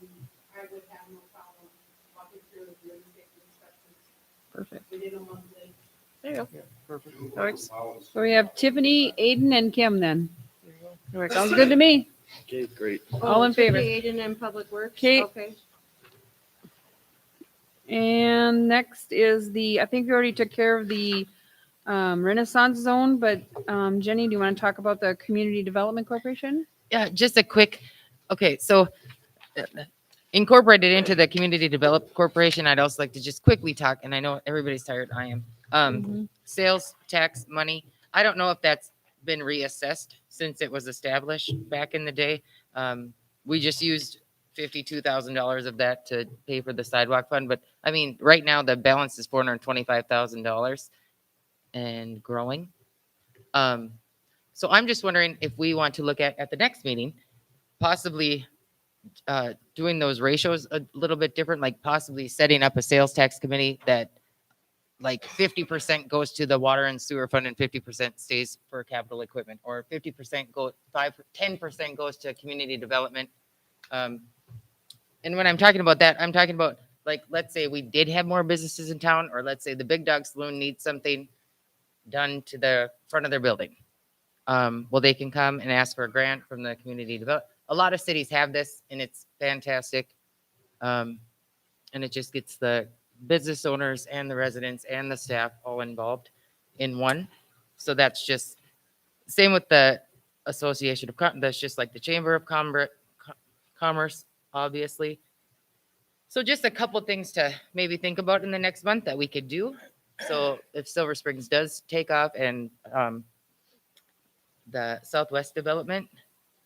I would have no problem walking through and doing safety inspections. Perfect. We did them monthly. There you go. Yeah, perfect. Works. So we have Tiffany, Aiden, and Kim then. All right, sounds good to me. Okay, great. All in favor? Aiden and Public Works? Okay. Okay. And next is I think we already took care of the Renaissance Zone, but Jenny, do you want to talk about the Community Development Corporation? Yeah, just a quick, okay, so incorporated into the Community Develop Corporation, I'd also like to just quickly talk, and I know everybody's tired, I am. Sales tax money, I don't know if that's been reassessed since it was established back in the day. We just used $52,000 of that to pay for the sidewalk fund, but I mean, right now the balance is $425,000 and growing. So I'm just wondering if we want to look at the next meeting, possibly doing those ratios a little bit different, like possibly setting up a sales tax committee that like 50% goes to the water and sewer fund and 50% stays for capital equipment, or 50% 10% goes to community development. And when I'm talking about that, I'm talking about, like, let's say we did have more businesses in town, or let's say the Big Dog Saloon needs something done to the front of their building. Well, they can come and ask for a grant from the community development. A lot of cities have this, and it's fantastic. And it just gets the business owners and the residents and the staff all involved in one. So that's just same with the Association of that's just like the Chamber of Commerce, obviously. So just a couple things to maybe think about in the next month that we could do. So if Silver Springs does take off and the Southwest development,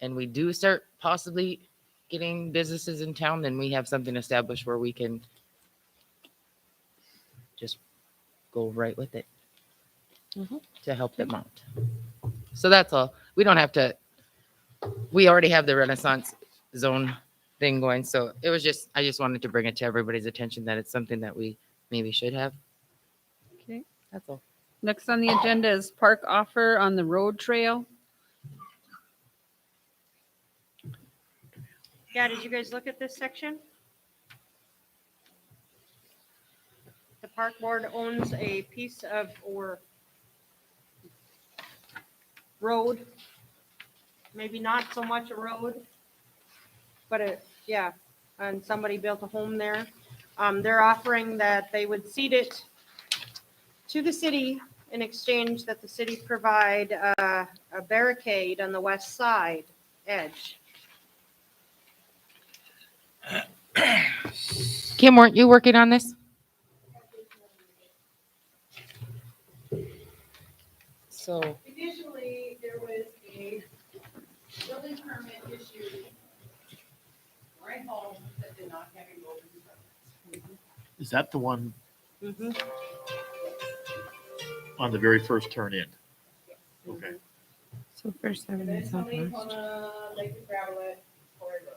and we do start possibly getting businesses in town, then we have something established where we can just go right with it to help them out. So that's all. We don't have to, we already have the Renaissance Zone thing going. So it was just, I just wanted to bring it to everybody's attention that it's something that we maybe should have. That's all. Next on the agenda is park offer on the road trail. Yeah, did you guys look at this section? The park board owns a piece of, or road, maybe not so much a road, but yeah, and somebody built a home there. They're offering that they would cede it to the city in exchange that the city provide a barricade on the west side edge. Kim, weren't you working on this? So, Additionally, there was a building permit issued right home that did not have a road in front. Is that the one Mhm. on the very first turn in? Okay. so first And then somebody Southwest. wanna like to gravel it for a road.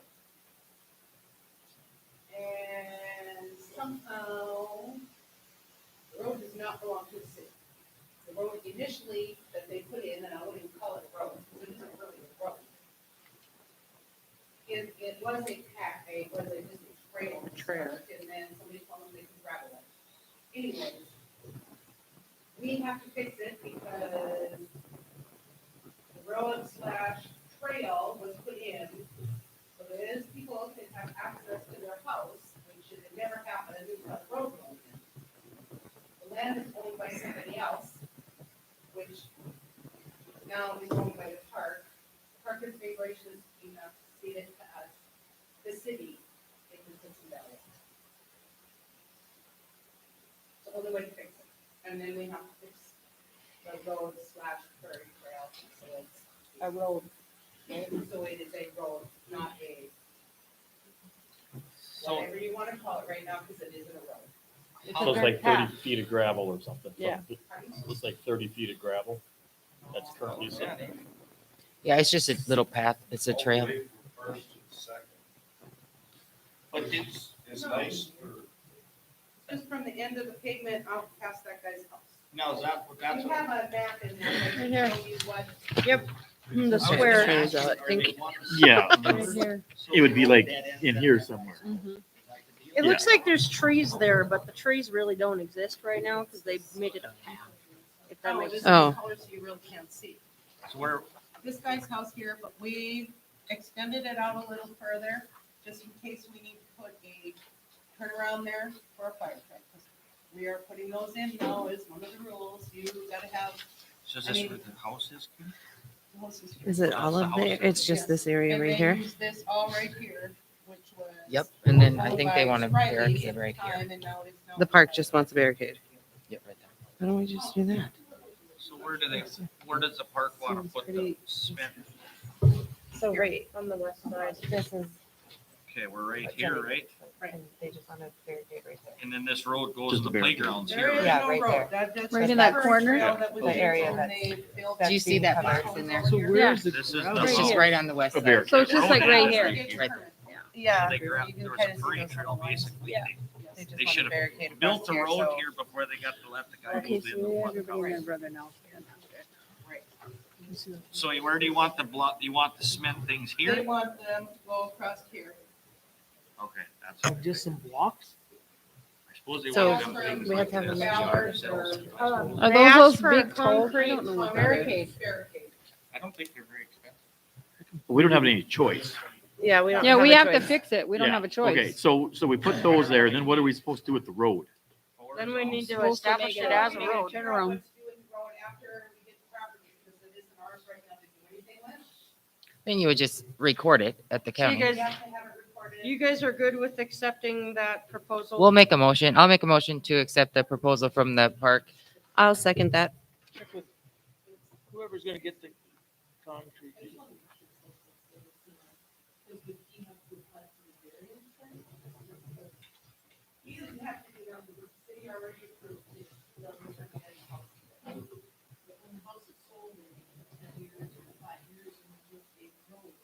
And somehow, the road does not belong to the city. The road initially that they put in, and I wouldn't even call it a road, because it isn't really a road. It was a path, it was a just a trail. to start, And then somebody told them they could gravel it. Anyways, we have to fix it because the road slash trail was put in, so that as people can have access to their house, which should have never happened because the road going in. The land is owned by somebody else, which now is owned by the park. Park Configuration is enough to cede it to us, the city, in the Simpson Valley. It's the only way to fix it. And then we have to fix the road slash prairie trail, so it's a road. So it is a road, not a, So, whatever you wanna call it right now, because it isn't a road. So it's like 30 feet of gravel or something. Yeah. It's like 30 feet of gravel. That's currently set. Yeah, it's just a little path. It's a trail. First and second. But it's nice for, Just from the end of the pavement out past that guy's house. now is that, that's You what. have a map in there, that Right here. show you what. The square. Trails out, I think. Yeah, Right here. it would be like in here somewhere. Mhm. It looks like there's trees there, but the trees really don't exist right now because they made it a path. If that Oh, makes this is sense. Oh. the color so you really can't see. So where, This guy's house here, but we extended it out a little further, just in case we need to put a turnaround there for a fire truck. 'Cause we are putting those in now is one of the rules. You gotta have so is this where the house is? Kim? houses here. Is it all of there? It's just this area And right they here. use this all right here, which was. Yep, and then I owned think they by want a Riley's barricade at the right here. time, and now it's The park just wants a barricade. Yep, right there. Why don't we just do that? So where does the park want to put the cement? So right, On the west side. this is. Okay, we're right here, right? And they just want a barricade right there. And then this road goes Just to a the barricade. playgrounds There here, is Yeah, right? no right road. there. That's Right just in that current corner? trail that was The area used when that's- they built that's Do you see being that covered. box in there? So where's the This is gravel? the It's just road. right on the west A side. barricade. So it's just like right here. Right there. Yeah. They You grabbed, can there was kinda a see parade those trail, little lines. basically. Yeah. They just They want should a barricade have built across the here, road so- here before they got to let the guy Okay, move so in. the one everybody and their house. brother now. So where do you want the block, do you want the cement things They here? want them to go across here. Okay, that's. Just some blocks? I suppose they So, want them things we have like to have a this. measure. Ballers or- Are They asked those for a big poles? I Concrete don't know what that is. barricade. Barricade. I don't think they're very expensive. We don't have any choice. Yeah, we don't. Yeah, we a have to choice. fix it. We don't Yeah, have a Okay, choice. so we put those there, and then what are we supposed to do with the road? Then we need to Supposed to establish make it it as a Make road. Turn around. What to do with the road after we get the property, because it isn't ours right now to do anything with. Then you would just record it at the So you county. guys, We have to have it recorded. you guys are good with accepting that proposal? We'll make a motion. I'll make a motion to accept the proposal from the park. I'll second that. Check with whoever's gonna get the concrete. You didn't have to do that, because the city already approved it. The house is sold in 10 years or 5 years, and we just gave the road.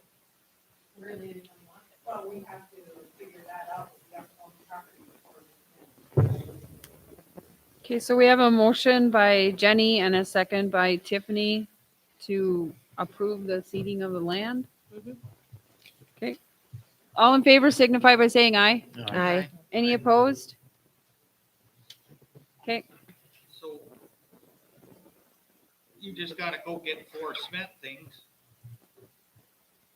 Really didn't want it. Well, we have to figure that out. We have to own the property before we can. Okay, so we have a motion by Jenny and a second by Tiffany to approve the seeding of the land. Mhm. Okay. All in favor signify by saying aye. Aye. Any opposed? Okay, So you just gotta go get 4 cement things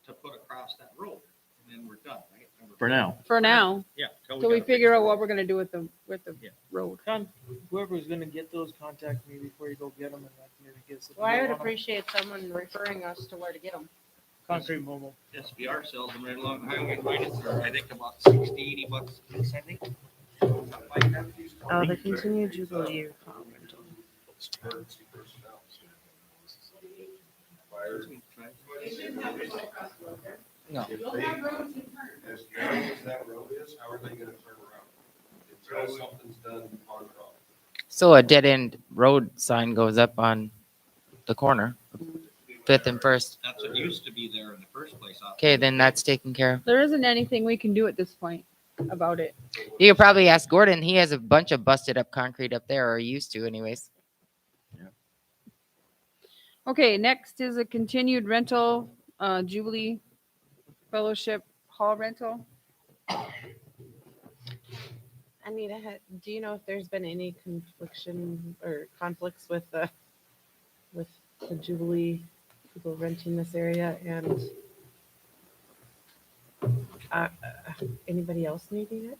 to put across that road, and then we're done, right? And we're- For now. for now, Yeah. till till we gotta figure fix out the what road. we're gonna do with the Yeah. road. Whoever's gonna get those, contact me before you go get them, and I can maybe get some. Well, I would appreciate someone referring us to where to get them. Concrete mobile. SBR sells them right along the highway, right, for, I think about 60, 80 bucks a piece, I think. Something like that. Oh, the continued jubilee. Emergency personnel. Fire. They shouldn't have to go across the road there. No. You'll have roads in turn. As narrow as that road is, how are they gonna turn around? Until something's done on the road. So a dead end road sign goes up on the corner, 5th and First. That's what used to be there in the first place. Okay, then that's taken care of. There isn't anything we can do at this point about it. You could probably ask Gordon. He has a bunch of busted up concrete up there, or used to anyways. Okay, next is a continued rental, Jubilee Fellowship Hall rental. Anita, do you know if there's been any confliction or conflicts with the Jubilee people renting this area and anybody else needing it?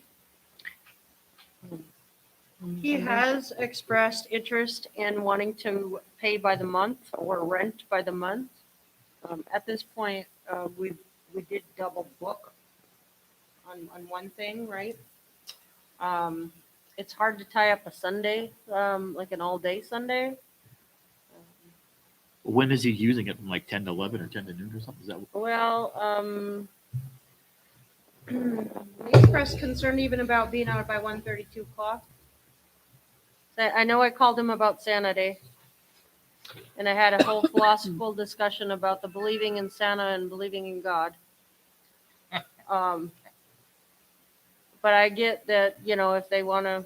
He has expressed interest in wanting to pay by the month or rent by the month. At this point, we did double book on one thing, right? It's hard to tie up a Sunday, like an all-day Sunday. When is he using it? From like 10 to 11 or 10 to noon or something? Is that Well, he expressed concern even about being out by 1:30, 2 o'clock. I know I called him about Santa Day. And I had a whole philosophical discussion about the believing in Santa and believing in God. But I get that, if they wanna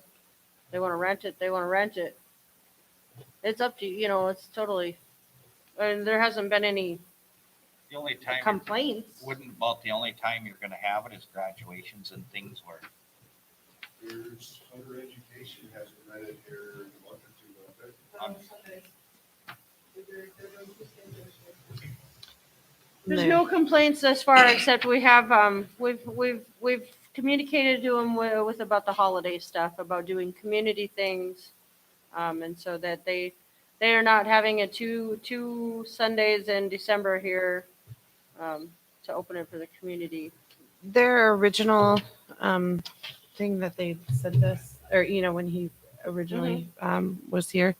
rent it, they wanna rent it. It's up to you, it's totally, and there hasn't been any The only time, complaints. wouldn't about the only time you're gonna have it is graduations and things where There's Hunter Education has it rented here in a month or two, don't they? On Sundays. They're going to stand there. There's no complaints thus far, except we have, we've communicated to them with about the holiday stuff, about doing community things. And so that they are not having a two Sundays in December here, to open it for the community. Their original thing that they sent us, or when he originally was here,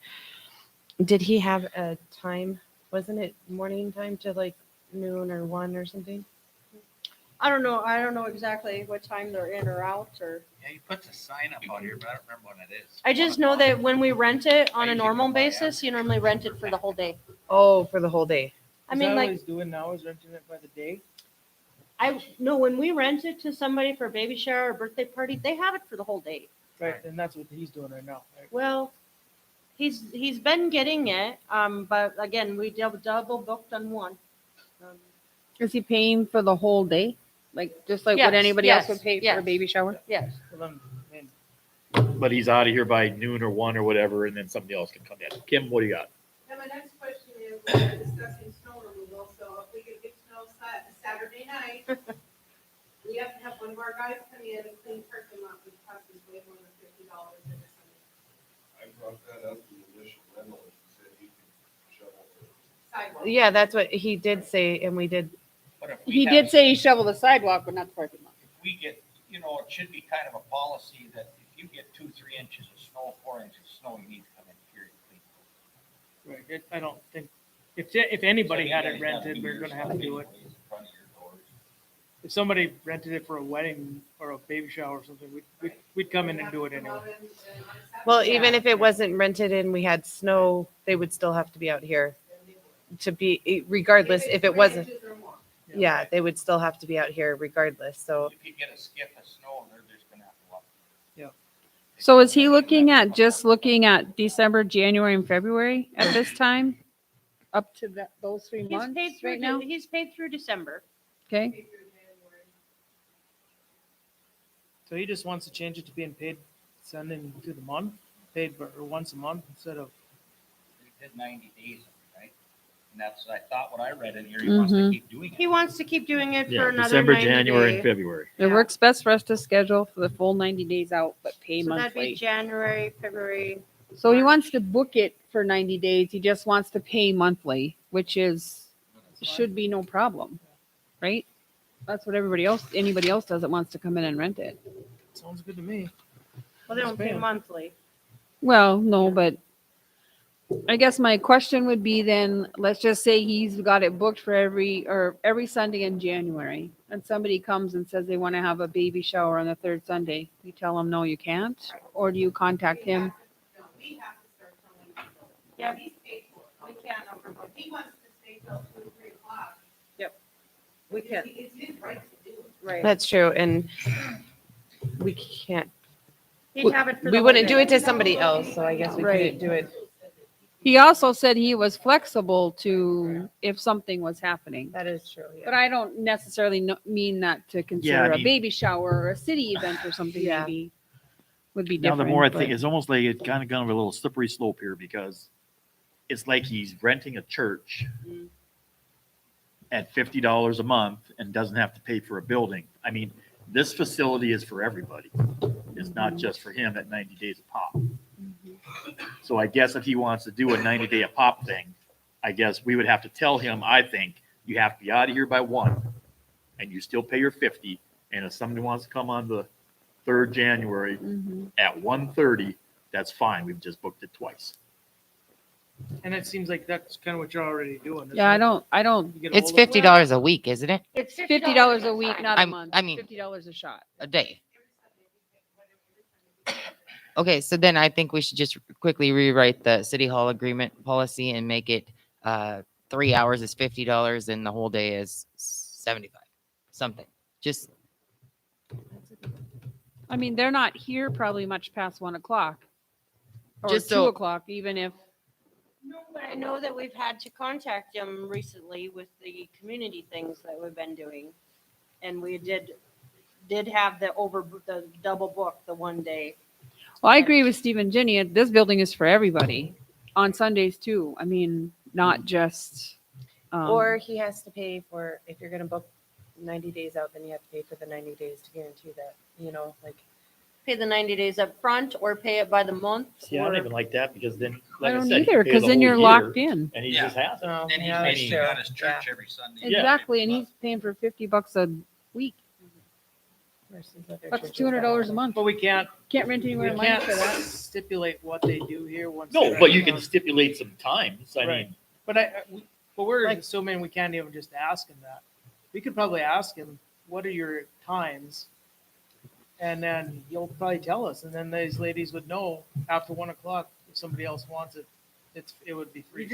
did he have a time? Wasn't it morning time to like noon or 1 or something? I don't know exactly what time they're in or out, or. yeah, he puts a sign up out here, but I don't remember when it is. I just know that when we rent it on a normal basis, you normally rent it for the whole day. Oh, for the whole day. I mean, what like, he's doing now is renting it by the day. when we rent it to somebody for a baby shower or birthday party, they have it for the whole day. Right, and that's what he's doing right now. Right? Well, he's been getting it, but again, we double booked on one. Is he paying for the whole day? Like, just like Yes, what anybody else yes, would pay for a yes. baby shower? Yes. Well, then, I mean, But he's out of here by noon or 1 or whatever, and then somebody else can come in. Kim, what do you got? And my next question is, we're discussing snow removal, so if we could get snow Saturday night, we have to have one of our guys come in and clean parking lot, which costs us way more than $50 in this. I brought that up in the initial memo, and he said he could shovel the Sidewalk. Yeah, that's what he did say, and we did. But if we He have- did say he shoveled the sidewalk, but not the parking lot. If we get, it should be kind of a policy that if you get 2-3 inches of snow, 4 inches of snow, you need to come in here and clean. right. I don't think if anybody So had you it guys rented, do we're your gonna have to stuff do it. anyways in front of your doors. If somebody rented it for a wedding or a baby shower or something, we'd come in and do it anyway. Well, even if it wasn't rented and we had snow, they would still have to be out here to be, regardless if it wasn't. Yeah, they would still have to be out here regardless. So If you get a skiff of snow, they're just gonna have to walk. So is he looking at December, January, and February at this time? Up to those 3 He's months paid through, right now? he's paid through December. Okay, So he just wants to change it to being paid, sending through the month, paid or once a month instead of, We did 90 days, right? And that's, I thought what I read in here, he wants to Mhm. keep doing He it. wants to keep doing it Yeah, for another December, 90 January, and day. February. it Yeah. works best for us to schedule for the full 90 days out, but pay So that'd be monthly. January, February. So he wants to book it for 90 days. He just wants to pay monthly, which should be no problem, right? That's what anybody else does that wants to come in and rent it. sounds good to me. Well, they don't pay Spam. monthly. Well, no, but I guess my question would be then, let's just say he's got it booked for every Sunday in January, and somebody comes and says they want to have a baby shower on the third Sunday. You tell them, no, you can't? Or do you contact him? No, we have to start telling people. Yeah. He's paid for it. We can't overbook. He wants to stay till 2, 3 o'clock. We It's it's his right to do it. Right. That's true, and we can't, He'd have it for we the wouldn't whole do it day. to somebody else, so I guess we Right. couldn't do it. He also said he was flexible to if something was happening. That is true, But yeah. I don't necessarily mean that to consider a mean- baby shower or a city event or something Yeah. maybe would be Now, different. the more I think, but- it's almost like it's kind of a little slippery slope here because it's like he's renting a church at $50 a month and doesn't have to pay for a building. I mean, this facility is for everybody. It's not just for him at 90 days a pop. So I guess if he wants to do a 90-day a pop thing, I guess we would have to tell him, I think, you have to be out of here by 1 and you still pay your 50. And if somebody wants to come on the 3rd January Mhm. at 1:30, that's fine. We've just booked it twice. And it seems like that's kind of what you're already doing. isn't Yeah, it? I don't, You get a It's hold of- $50 a week, isn't it? It's $50 a week, not a I'm- month. I mean- $50 a shot. A day. Okay, so then I think we should just quickly rewrite the city hall agreement policy and make it 3 hours is $50 and the whole day is 75. Something. Just I mean, they're not here probably much past 1 o'clock. Or Just 2 so- o'clock, even if, No, but I know that we've had to contact him recently with the community things that we've been doing. And we did have the double book the one day. well, I agree with Steve and Jenny. This building is for everybody on Sundays too. I mean, not just. Or he has to pay for, if you're gonna book 90 days out, then you have to pay for the 90 days to guarantee that, like. Pay the 90 days up front or pay it by the month. See, I don't or- even like that because then, I like I don't said, either, because then you're locked in. and he Yeah. just has it. Oh, And he's yeah, that's making true. got his church Yeah. every Sunday. Yeah. Exactly, and he's paying for $50 a week. Versus other That's churches $200 a that- month. But we can't Can't rent We anywhere in Lancaster can't for that. stipulate what they do here once. No, they're but you at can the- stipulate some times. I Right. mean, But but we're Like- assuming we can't even just ask him that. We could probably ask him, what are your times? And then he'll probably tell us, and then these ladies would know after 1 o'clock, if somebody else wants it, it would be free.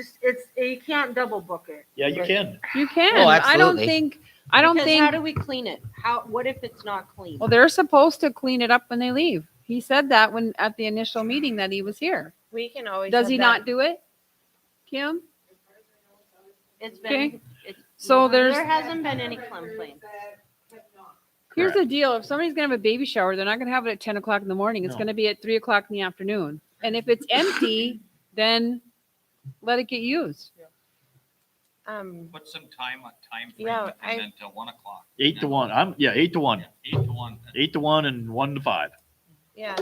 You can't double book it. yeah, you can. You can. Oh, I don't absolutely. think, Because how do we clean it? What if it's not clean? well, they're supposed to clean it up when they leave. He said that when, at the initial meeting that he was here. We can always. Does have he that- not do it? Kim? It's Okay. been, So there's, there hasn't been any complaints. here's the deal. If somebody's gonna have a baby shower, they're not gonna have it at 10 o'clock in the morning. It's No. gonna be at 3 o'clock in the afternoon. And if it's empty, then let it get used. Put some time frame Yeah, and then till 1 o'clock. 8 to 1. 8 to 1. 8 to 1, 8 to 1 and 1 to 5. Yeah,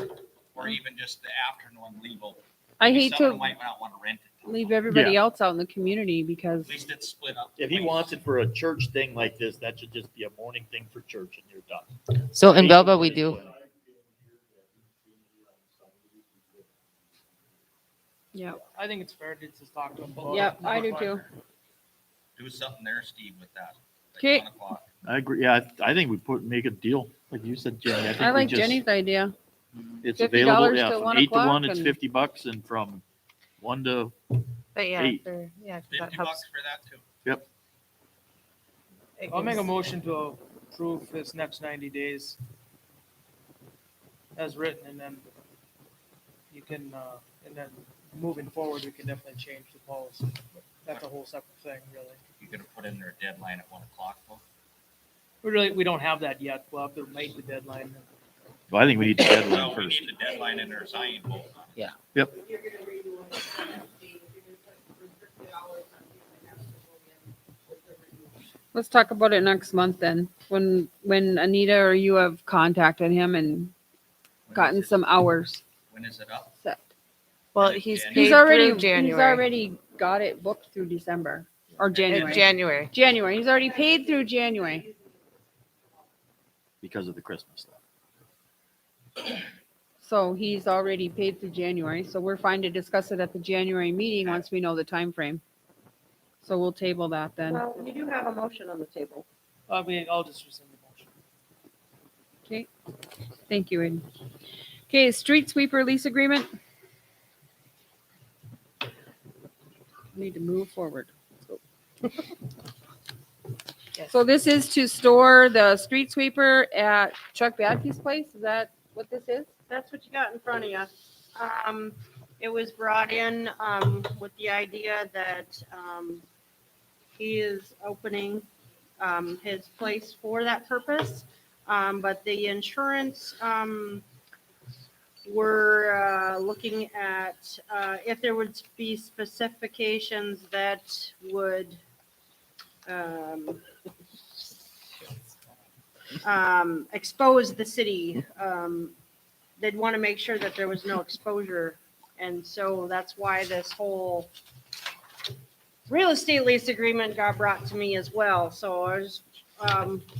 or even just the afternoon leave open. I Maybe hate someone to might not want to rent it. leave everybody else out in the community because At least it's split up. If he wants it for a church thing like this, that should just be a morning thing for church and you're done. so in 8 to Belva 1 we is do. fine. yeah. I think it's fair to just talk to him. about Yep, it. I do too. Do something there, Steve, with that. Like 'Kay. 1 o'clock. I agree. Yeah, I think we make a deal, like you said, Jenny. I think we like just- Jenny's idea. It's $50 available, yeah, till from 1 8 to 1, o'clock it's and- $50, and from 1 to, but yeah, 8. 'cause that 50 helps. bucks for that too. It I'll make a gives- motion to approve this next 90 days as written, and then you can, and then moving forward, we can definitely change the policy. But that's a whole separate thing, really. You're gonna put in their deadline at 1 o'clock though? We don't have that yet. We'll have to make the deadline. Well, I think we need the deadline Well, we first. need the deadline in their sign vote. If you're gonna redo it, if you're gonna put restricted hours on people that have to go in with the renewal. Let's talk about it next month then, when Anita or you have contacted him and When gotten is it- some hours When is it up? set. Well, And he's January. He's paid already, through he's January. already got it booked through December or January. January. January. He's already paid through January. Because of the Christmas stuff. So he's already paid through January. So we're fine to discuss it at the January meeting once we know the time frame. So we'll table that then. Well, you do have a motion on the table. I mean, I'll just rescind the motion. Okay. Thank you, Aiden. Okay, street sweeper lease agreement. Need to move forward. So this is to store the street sweeper at Chuck Badke's place. Is that what this is? That's what you got in front of you. It was brought in, with the idea that, he is opening, his place for that purpose. But the insurance, we're, looking at, if there would be specifications that would, expose the city. They'd want to make sure that there was no exposure. And so that's why this whole real estate lease agreement got brought to me as well. So I was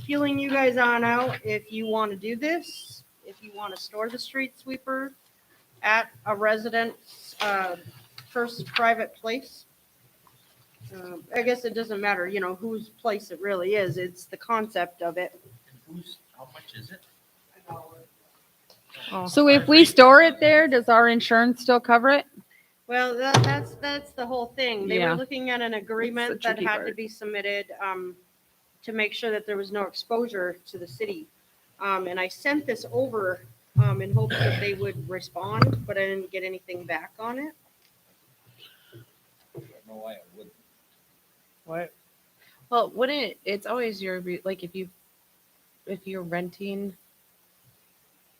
feeling you guys on out if you want to do this, if you want to store the street sweeper at a resident's first private place. I guess it doesn't matter, you know, whose place it really is. It's the concept of it. How much is it? So if we store it there, does our insurance still cover it? Well, that's the whole thing. They Yeah. were looking at an agreement that tricky had to part. be submitted to make sure that there was no exposure to the city. And I sent this over in hopes that they would respond, but I didn't get anything back on it. I don't know why it wouldn't. What? Well, wouldn't it, it's always like if you're renting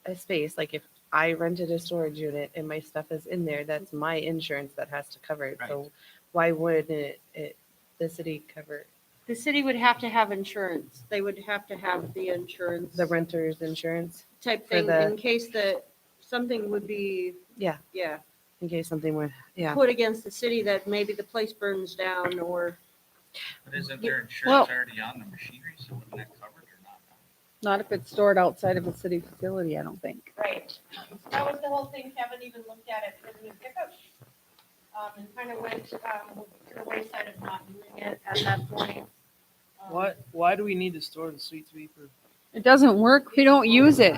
a space, like if I rented a storage unit and my stuff is in there, that's my insurance that has to cover it. So why wouldn't the city cover it? The city would have to have insurance. They would have to have the insurance. The renter's insurance Type for thing the- in case that something would be, Yeah. yeah, in case something would, yeah. put against the city that maybe the place burns down or. But isn't their insurance already on the machinery, so wouldn't that cover it or not? Not if it's stored outside of a city facility, I don't think. Right. That was the whole thing. Kevin even looked at it for the new pickup. And kind of went to the wayside of not doing it at that point. Why do we need to store the street sweeper? It doesn't work. We don't use it.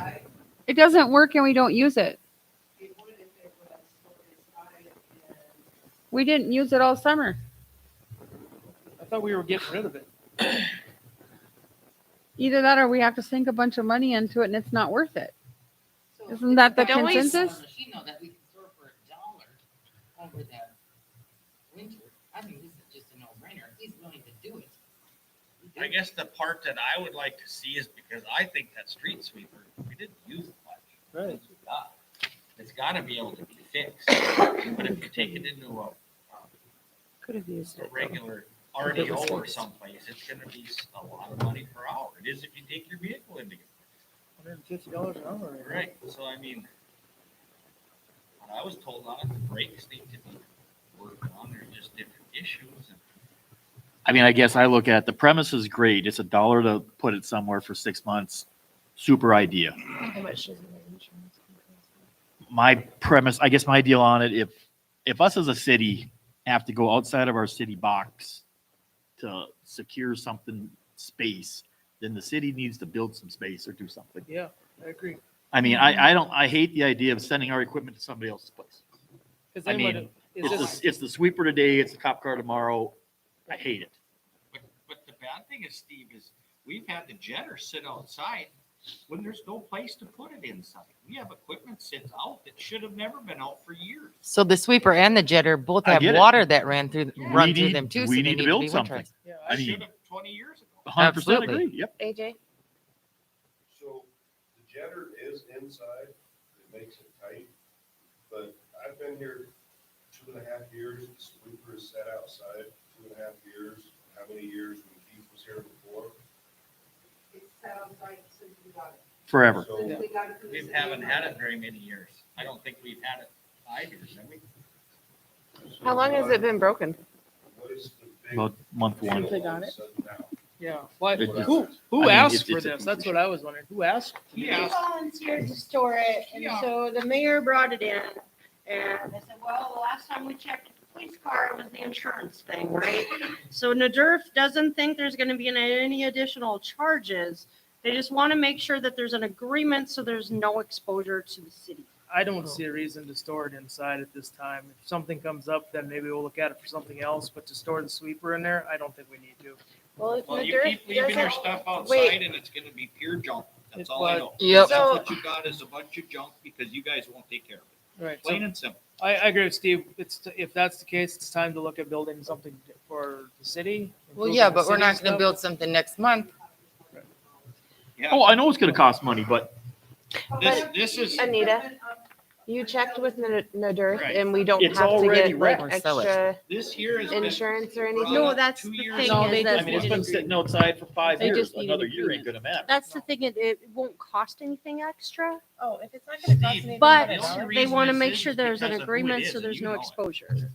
It doesn't work and we don't use it. We didn't use it all summer. I thought we were getting rid of it. Either that or we have to sink a bunch of money into it and it's not worth it. Isn't that the Don't we- consensus? Machine though that we can store for $1 over that winter. I think this is just a no-brainer. He's willing to do it. I guess the part that I would like to see is because I think that street sweeper, we didn't use it much. Right. It's gotta be able to be fixed. But if you take it into Could have used a it. regular RDO or someplace, it's gonna be a lot of money per hour. It is if you take your vehicle into it. $150 an hour. Right, so I mean, what I was told on it, the brakes need to be worked on, there's just different issues. I mean, I guess I look at the premise is great. It's $1 to put it somewhere for 6 months. Super idea. How much does the insurance cost? My premise, I guess my deal on it, if us as a city have to go outside of our city box to secure something space, then the city needs to build some space or do something. Yeah, I agree. I mean, I hate the idea of sending our equipment to somebody else's place. 'Cause I then mean, what- it's the sweeper today, it's the cop car tomorrow. I hate it. But the bad thing is, Steve, is we've had the jetter sit outside when there's no place to put it inside. We have equipment sits out that should have never been out for years. So the sweeper and the jetter both I have get it. water that run through need- them too. we so they need to be build something. winterized. Yeah, I I mean- Should have 20 years ago. 100% Absolutely. agree. Yep. AJ? So the jetter is inside, it makes it tight, but I've been here 2.5 years, the sweeper is set outside, 2.5 years, how many years when Keith was here before? It's set outside since we got it. Forever. So Since we got it from the We city. haven't had it very many years. I don't think we've had it 5 years, have we? How long has it been broken? what is the big? About month one. Since we got it. Sudden now? Yeah. Why, It just- who I mean, asked it's- for it's a this? That's what I was wondering. Who asked? He Yeah. volunteered to store it, and Yeah. so the mayor brought it in, and I said, well, the last time we checked the police car, it was the insurance thing, right? So NADERF doesn't think there's gonna be any additional charges. They just want to make sure that there's an agreement, so there's no exposure to the city. I don't see a reason to store it inside at this time. If something comes up, then maybe we'll look at it for something else, but to store the sweeper in there, I don't think we need to. Well, if Well, you NADERF keep leaving your doesn't- stuff wait. outside and it's gonna be pure junk. That's It's all I what- know. Yep. That's So- what you got is a bunch of junk because you guys won't take care of it. Right. Plain and simple. I agree with Steve. If that's the case, it's time to look at building something for the city. Well, improving yeah, the but we're city not going to stuff. build something next month. Yeah, Oh, I know it's going to cost money, but this is, Anita, you checked with NADERF Right. and we don't It's have to already get like wrecked. Or sell it. extra this here is. insurance or anything? No, that's 2 the years thing ago. No, they is that just I mean, it's need been an sitting outside for 5 They years. just need an Another year ain't agreement. going to matter. That's the thing, it won't cost anything extra, Oh, if it's not gonna cost Steve, anything but The only they reason want to this make is sure there's an because of who it agreement, is, so and there's you no know it. exposure.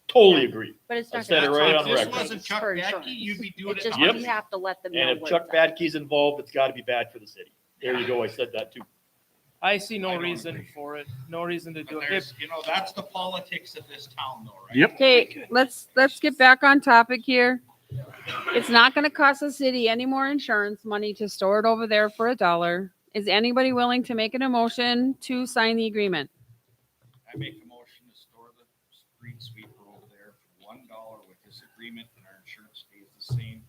Totally agree. But it's I not said gonna it right cost on If record. this wasn't Chuck for Badke, insurance. you'd be doing It's it just, now. Yep. we have to let them know. And if where Chuck it's at. Badke's involved, it's got to be bad for the city. There you go. I said that too. I see I no don't reason agree. for it. No reason to do But it. there's, that's the politics of this town though, right? Yep. Okay, let's get back on topic here. It's not gonna cost the city any more insurance money to store it over there for $1. Is anybody willing to make an emotion to sign the agreement? I make a motion to store the street sweeper over there for $1 with this agreement and our insurance stays the same.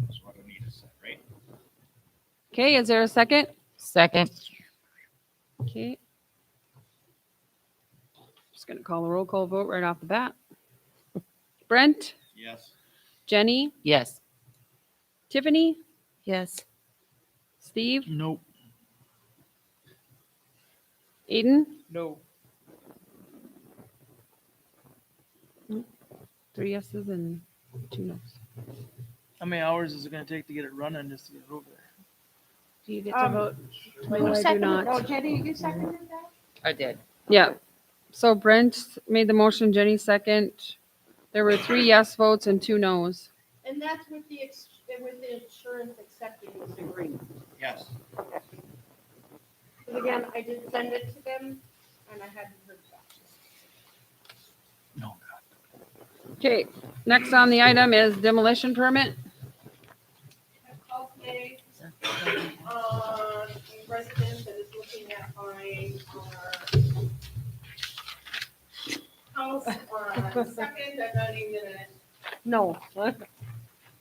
That's what Anita said, right? Okay, is there a second? Second. Okay. Just gonna call a roll call vote right off the bat. Brent, Yes. Jenny, Yes. Tiffany, Yes. Steve, Nope. Aiden, No. 3 yeses and 2 nos. How many hours is it going to take to get it running just to get it over there? Do you get to vote? No, Who I do seconded- not. Oh, Jenny, you seconded that? I did. Yeah. So Brent made the motion, Jenny second. There were 3 yes votes and 2 nos. And that's with the, with the insurance accepting this agreement. Yes. Because again, I did send it to them, and I hadn't heard back. No. Okay, next on the item is demolition permit. Okay, a resident that is looking at buying our house on Second, I'm not even gonna, No.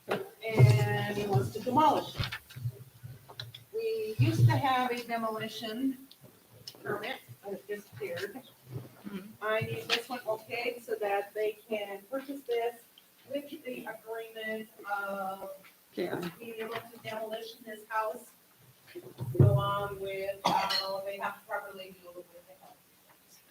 and he wants to demolish it. We used to have a demolition permit, and it disappeared. I need this one okay so that they can purchase this with the agreement of Yeah. being able to demolish this house, along with how they have to properly deal with the house.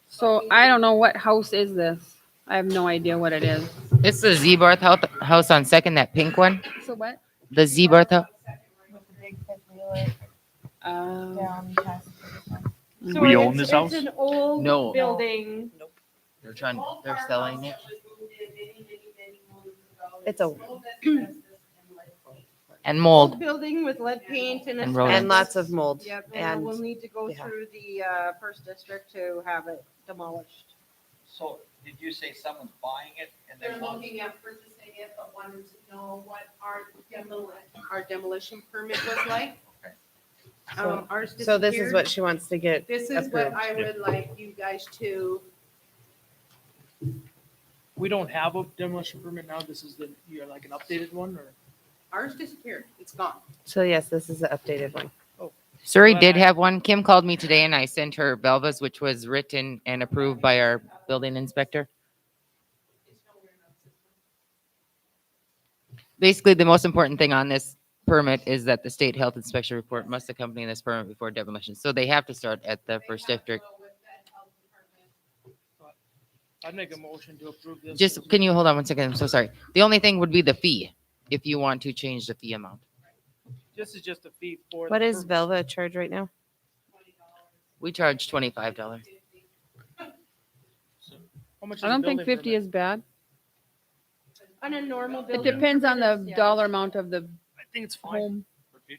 So I don't know what house is this. I have no idea what it is. It's the Z-Barth house on Second, that pink one. So what? The Z-Barth house. So We it's- own this house? It's an old No. building. They're they're selling it. It's a- And Old mold. building with lead paint and. And rodents. And lots of mold. Yep, and we'll And need to go yeah. through the first district to have it demolished. So did you say someone's buying it and They're then wants? looking at purchasing it, but wanted to know what our demolition permit was like. Okay. Ours so this is disappeared. what she wants to get This is what approved. I would like you guys to, We don't have a demolition permit now. This is you're like an updated one or? ours disappeared, it's gone. So yes, this is the updated one. Surrey Well, did I- have one. Kim called me today and I sent her Belva's, which was written and approved by our building inspector. Basically, the most important thing on this permit is that the state health inspection report must accompany this permit before demolition. So they have to start at the first district. I'd make a motion to approve this. Just, can you hold on one second? I'm so sorry. The only thing would be the fee, if you want to change the fee amount. This is just a fee for. What the is purpose. Velva charge right now? We charge $25. How much is I a don't think building 50 permit? is bad. On a normal It building. depends on the permit, yeah. dollar amount of the I think it's fine. home. For $50, it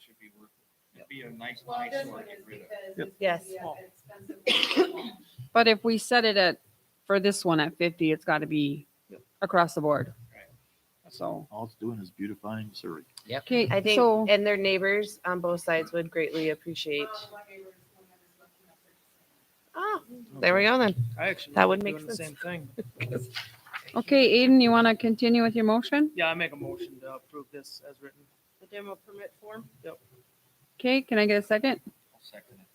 should be worth it. It'd be a nice Well, this eyesore one to get is rid of. because it's Yes. gonna be expensive. But if we set it at, for this one at 50, it's got to be across the board. So, All it's doing is beautifying Surrey. okay, I think, so and their neighbors on both sides would greatly appreciate. Oh, there we go then. I actually. That was would make doing the sense. Same thing. okay, Aiden, you want to continue with your motion? Yeah, I make a motion to approve this as written. The demo permit form. Okay, can I get a second? I'll second it.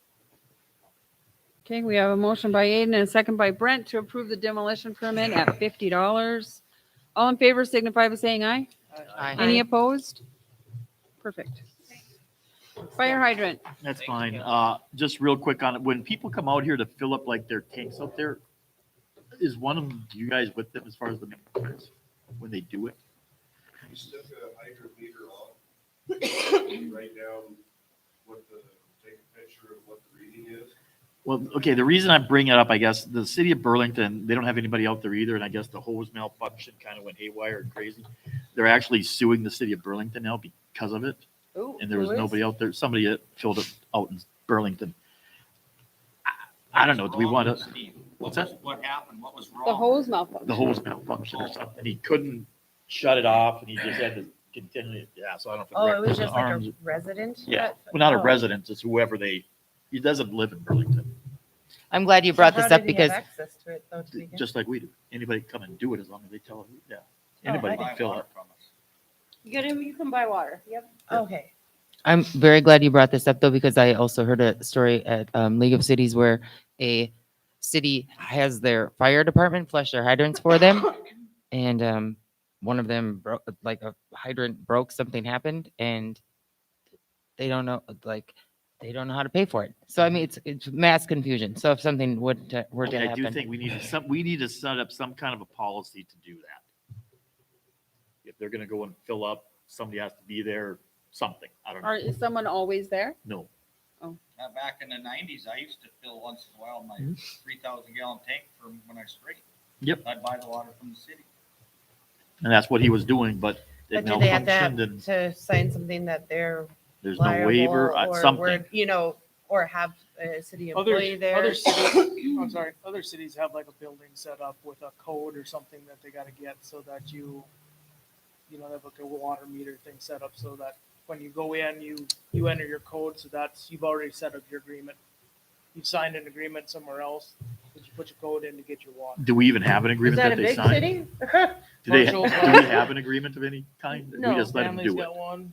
Okay, we have a motion by Aiden and a second by Brent to approve the demolition permit at $50. All in favor signify by saying aye. Aye. Any opposed? Perfect. Fire hydrant. That's fine. Just real quick on it, when people come out here to fill up like their tanks out there, is one of them, you guys with them as far as the maintenance, when they do it? You stick a hydrant meter on, you write down what the, take a picture of what the reading is. Well, okay, the reason I bring it up, I guess, the city of Burlington, they don't have anybody out there either, and I guess the hose malfunction kind of went haywire and crazy. They're actually suing the city of Burlington now because of it, Ooh, and there was who is? nobody out there, somebody that filled it out in Burlington. I don't know, do we want to, Steve, What's what happened? What was wrong? The hose malfunction. the hose malfunction or something, he couldn't shut it off, and he just had to continue, yeah, so I don't know. Oh, if it was wrecked just like arms. a resident? Yeah, that- well, not a oh. resident, it's whoever he doesn't live in Burlington, I'm glad you brought How this did up he have because access to it, though, to begin? just like we do. Anybody can come and do it as long as they tell them, yeah. Oh, Anybody I can Buy fill water it. from us. You can buy water. Yep. Okay. I'm very glad you brought this up though, because I also heard a story at League of Cities where a city has their fire department flush their hydrants for them. And one of them broke, like a hydrant broke, something happened and they don't know, like, they don't know how to pay for it. So, I mean, it's mass confusion. So if something were to I do happen. think we need to set up some kind of a policy to do that. If they're gonna go and fill up, somebody has to be there, something, I don't know, Is someone always there? no. Now, back in the 90s, I used to fill once in a while my 3,000 gallon tank from when I sprayed. Yep. I'd buy the water from the city. And that's what he was doing, but it But do they have malfunctioned and to sign something that they're there's no waiver, liable or something. were, you know, or have a city Other, employee there? other cities, I'm sorry, other cities have like a building set up with a code or something that they gotta get so that you know, they have like a water meter thing set up so that when you go in, you enter your code, so that's, you've already set up your agreement. You've signed an agreement somewhere else, but you put your code in to get your water. Do we even have an Is agreement that that a they big signed? city? Do they, Marshall, do we have an agreement of any kind? We No, just let them family's do it. got one,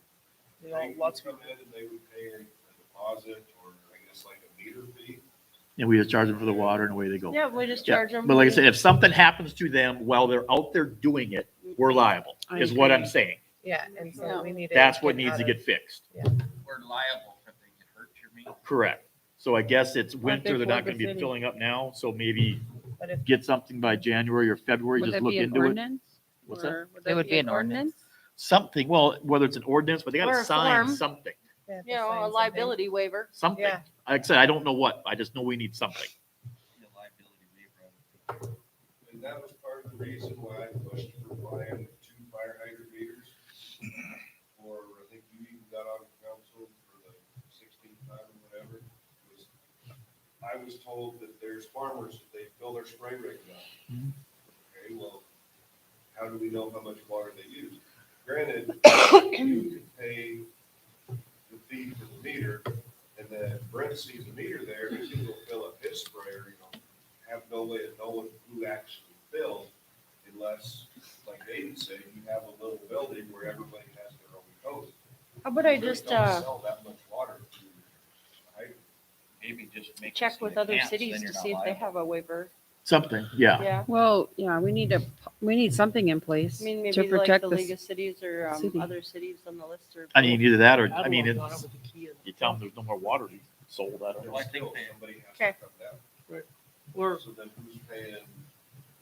you know, They would lots of come in and they would pay a deposit or I guess like a meter fee. And we just charge them for the water and away they go. Yeah, we just Yeah, charge them. but like I said, if something happens to them while they're out there doing it, we're liable, I is what I'm agree. saying. Yeah, and so Yeah. we need to. That's what get needs out to of- get fixed. We're liable if they get hurt, you mean? Correct. So I guess it's What if they winter, they're not flood gonna the be city? filling up now, so maybe But if, get something by January or February, Would just that look be an into it. ordinance? What's that? Or It would be an ordinance. Something, well, whether it's an ordinance, but they Or gotta a sign form. something, they have to You know, sign a something. liability waiver. something. Yeah. Like I said, I don't know what, I just know we need something. The liability waiver. And that was part of the reason why I pushed for buying 2 fire hydrant meters. Or I think you even got on council for the 16th time or whatever. Was I was told that there's farmers that they fill their spray rig up. Okay, well, how do we know how much water they use? Granted, you can pay the fee for the meter, and then Brent sees the meter there, he's gonna go fill up his sprayer, you know, have no way of knowing who actually filled unless, like Aiden said, you have a little building where everybody has their own code. How about I They just, don't sell that much water to just make. it Check so with they other can't, so cities then to you're see not if they liable. have a waiver. Something, yeah. Yeah. Well, yeah, we need something in place I mean, to maybe like protect the the League of Cities or city. other cities on the list or. I mean, either that or, I I'd mean, walk on it's, it with the key in. you tell them there's no more water to be sold. I don't So know. I think they, Somebody has Okay. to come down. Or So then who's paying?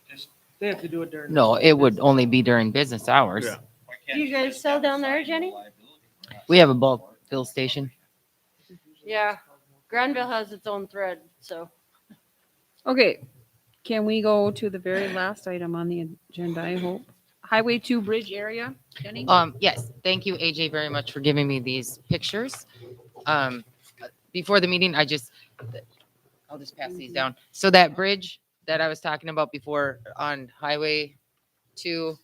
just, they have to do it during. No, it would only be during business hours. Yeah. why can't Do you guys just sell have a down there, sign, no Jenny? liability? We're not We have a selling bulk for it. fill station. Yeah. Granville has its own thread, so. Okay, can we go to the very last item on the agenda, I hope? Highway 2 bridge area, Jenny? Yes, thank you, AJ, very much for giving me these pictures. Before the meeting, I'll just pass these down. So that bridge that I was talking about before on Highway 2,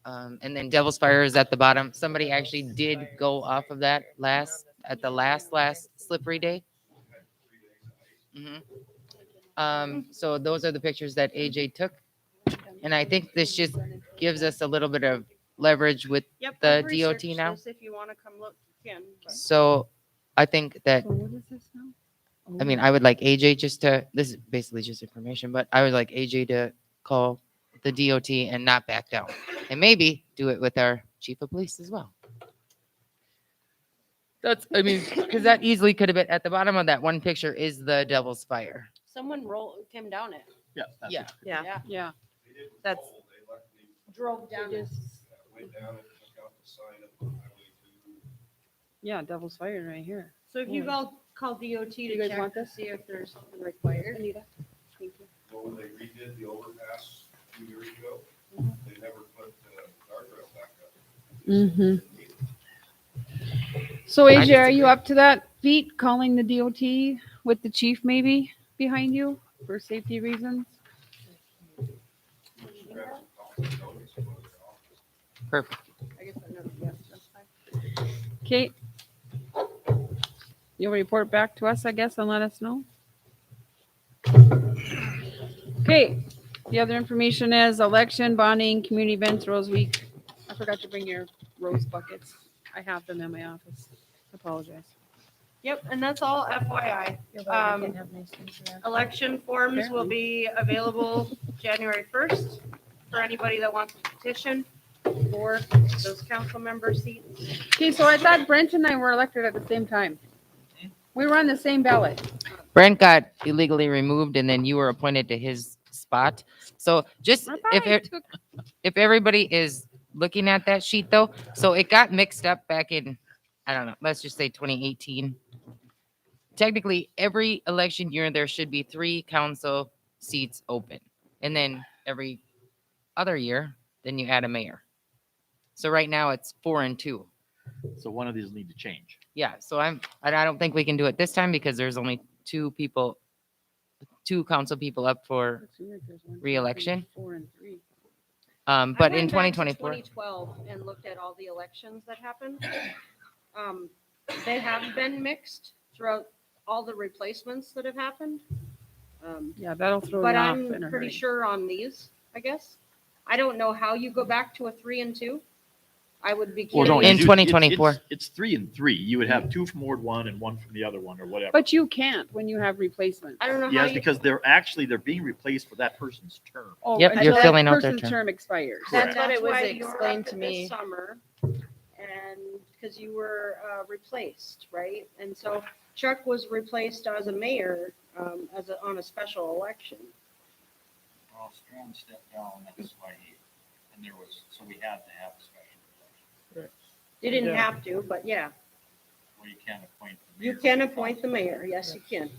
and then Devil's Fire is at the bottom. Somebody actually did go off of that at the last slippery day. So those are the pictures that AJ took. And I think this just gives us a little bit of leverage with Yep. the I've DOT researched now. this. If you want to come look, you can. but- So I think that, So what is this now? I mean, I would like AJ just to, this is basically just information, but I would like AJ to call the DOT and not back down. And maybe do it with our chief of police as well. That's, I mean, because that easily could have been at the bottom of that one picture is the Devil's Fire. Someone came down it. Yeah. that's Yeah. it. Yeah, Yeah, They didn't That's- roll, they luckily Drove down it. went down and took out the sign up on Highway 2. yeah, Devil's Fire right here. So if you call DOT You to guys check want to this? see if there's something required. Anita, thank you. Well, when they redid the overpass 2 years ago, they never put guardrail back up. Mm-hmm. So I AJ, are you disagree. up to that feat, calling the DOT with the chief maybe behind you for safety reasons? Grab some copies of notice and go to their office. Perfect. I guess I know, yes, that's fine. Okay. You'll report back to us, I guess, and let us know. Okay, the other information is election, bonding, community events, Rose Week. I forgot to bring your rose buckets. I have them in my office. Apologize. Yep, and that's all FYI. Election forms will be available January 1st for anybody that wants to petition for those council member seats. Okay, so I thought Brent and I were elected at the same time. We were on the same ballot. Brent got illegally removed and then you were appointed to his spot. So just I thought I took- if everybody is looking at that sheet though, so it got mixed up back in, I don't know, let's just say 2018. Technically, every election year, there should be 3 council seats open. And then every other year, then you add a mayor. So right now it's 4 and 2. So one of these need to change. Yeah, so I don't think we can do it this time because there's only 2 council people up for, Looks weird, there's 1, 2, 3, Re-election? 4 and 3. but I in went back to 2024. 2012 and looked at all the elections that happened. They have been mixed throughout all the replacements that have happened. Yeah, that'll throw you But off I'm in a pretty hurry. sure on these, I guess. I don't know how you go back to a 3 and 2. I would be Well, no, curious. In you do- 2024. It's 3 and 3. You would have 2 from Ward 1 and 1 from the other one or whatever. But you can't when you have replacements. I don't know how Yes, you, because they're being replaced for that person's term. Oh, Yep, until you're that filling out their person's term. term expires. Correct. that's it was why you're explained up to this me. summer. And because you were replaced, right? And so Chuck was replaced as a mayor, on a special election. Well, Strand stepped down, that's why and there was, so we had to have a special election. You didn't Yeah. have to, but yeah, Well, you can't appoint. the you mayor. can appoint the mayor. Yes, you can.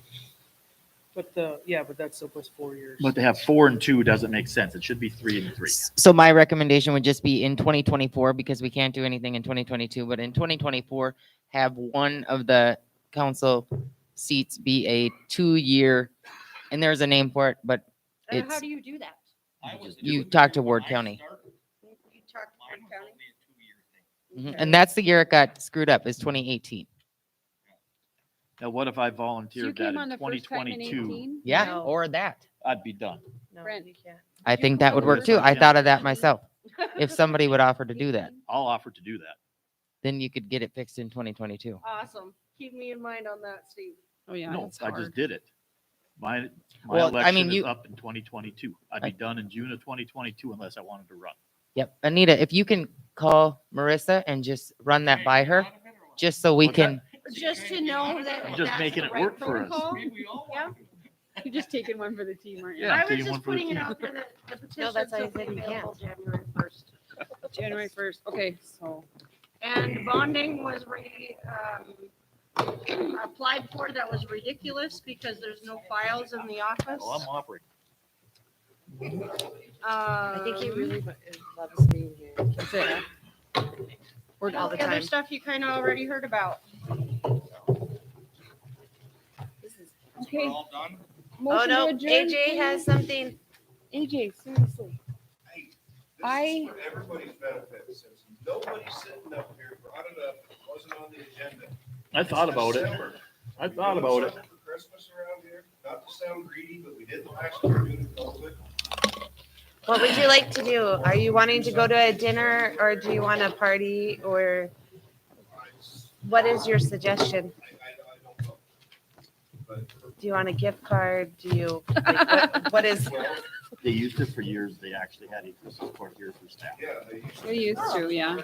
But that still puts 4 years. But to have 4 and 2 doesn't make sense. It should be 3 and 3. So my recommendation would just be in 2024 because we can't do anything in 2022, but in 2024, have one of the council seats be a 2-year, and there's a name for it, but How It's- do you do that? I was You doing talk to it when Ward I County. started. You talk to Mine Ford was County? only a 2-year thing. and that's the year it got screwed up is 2018. Now, what if I So you volunteered that came on in the first time in 2022? 18? Yeah, No. or that. I'd be done. No, Brent. you can't. I You think come that on would the work first too. time I in thought of that 18? myself. If somebody would offer to do that, I'll offer to do that. then you could get it fixed in 2022. Awesome. Keep me in mind on that, Steve. Oh, yeah. No, it's I just hard. did it. My Well, I mean, election is you- up in 2022. I'd be done in June of 2022 unless I wanted to run. Yep. Anita, if you can call Marissa and just run that by her, just so we What's that? can, Just to know that. I'm just that's making the it right work for us. protocol. Yeah, You're just taking one for the team, aren't you? Yeah, I was taking one just for the putting it team. out there that the No, petitions that's how will you be said you available January 1st. January 1st. Okay, so And bonding was applied for, that was ridiculous because there's no files in the office. Well, I'm operating. I think he really loves being here. that's it. We're all the other time. stuff you kind of already heard about. This is- So Okay. we're all done? Oh, Motion no, to adjourn, AJ has please. something. AJ, seriously. Hey, I- this is for everybody's benefit, since nobody sitting up here brought it up, it wasn't on the agenda. I thought about it. December. I We thought doing about it. something for Christmas around here, not to sound greedy, but we did last year due to COVID. What would you like to do? Are you wanting to go to a dinner or do you want a party or what is your suggestion? I don't know. But, Do you want a gift card? Do you, like, what is, well, They used it for years. They actually had a Christmas party here for staff. yeah, they usually. We used to, yeah.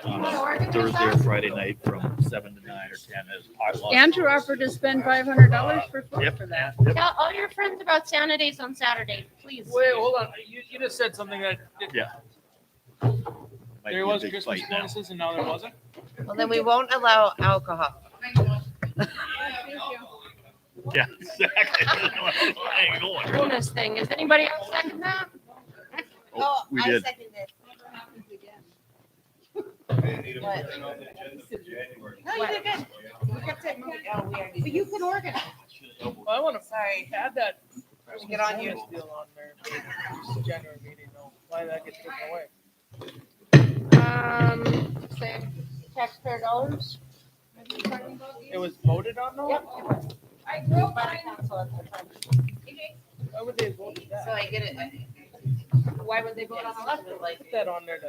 Thursday or Friday night from 7 to 9 or 10 as potluck. Andrew offered to spend $500 for food Yep. for that. Yep. Tell all your friends about Santa Days on Saturday, please. Wait, hold on. You just said something that Yeah. Might be there a was big Christmas fight now. bonuses and now there wasn't. well, then we won't allow alcohol. Yeah, exactly. I ain't going. Bonus thing, is anybody else second that? Oh, we did. second it. They need to put it on the agenda for January. No, you did good. We kept it moving. Oh, we already But did. you can organize. Well, I want to Sorry. add that. Get on you. bonus deal on there. January meeting, no. Why that get taken away? Say taxpayer dollars. It was voted on though? Yep, it was. I grew up on a council at the time. Why would they vote that? So I get it. Why would they vote on election? Like, Put that on there to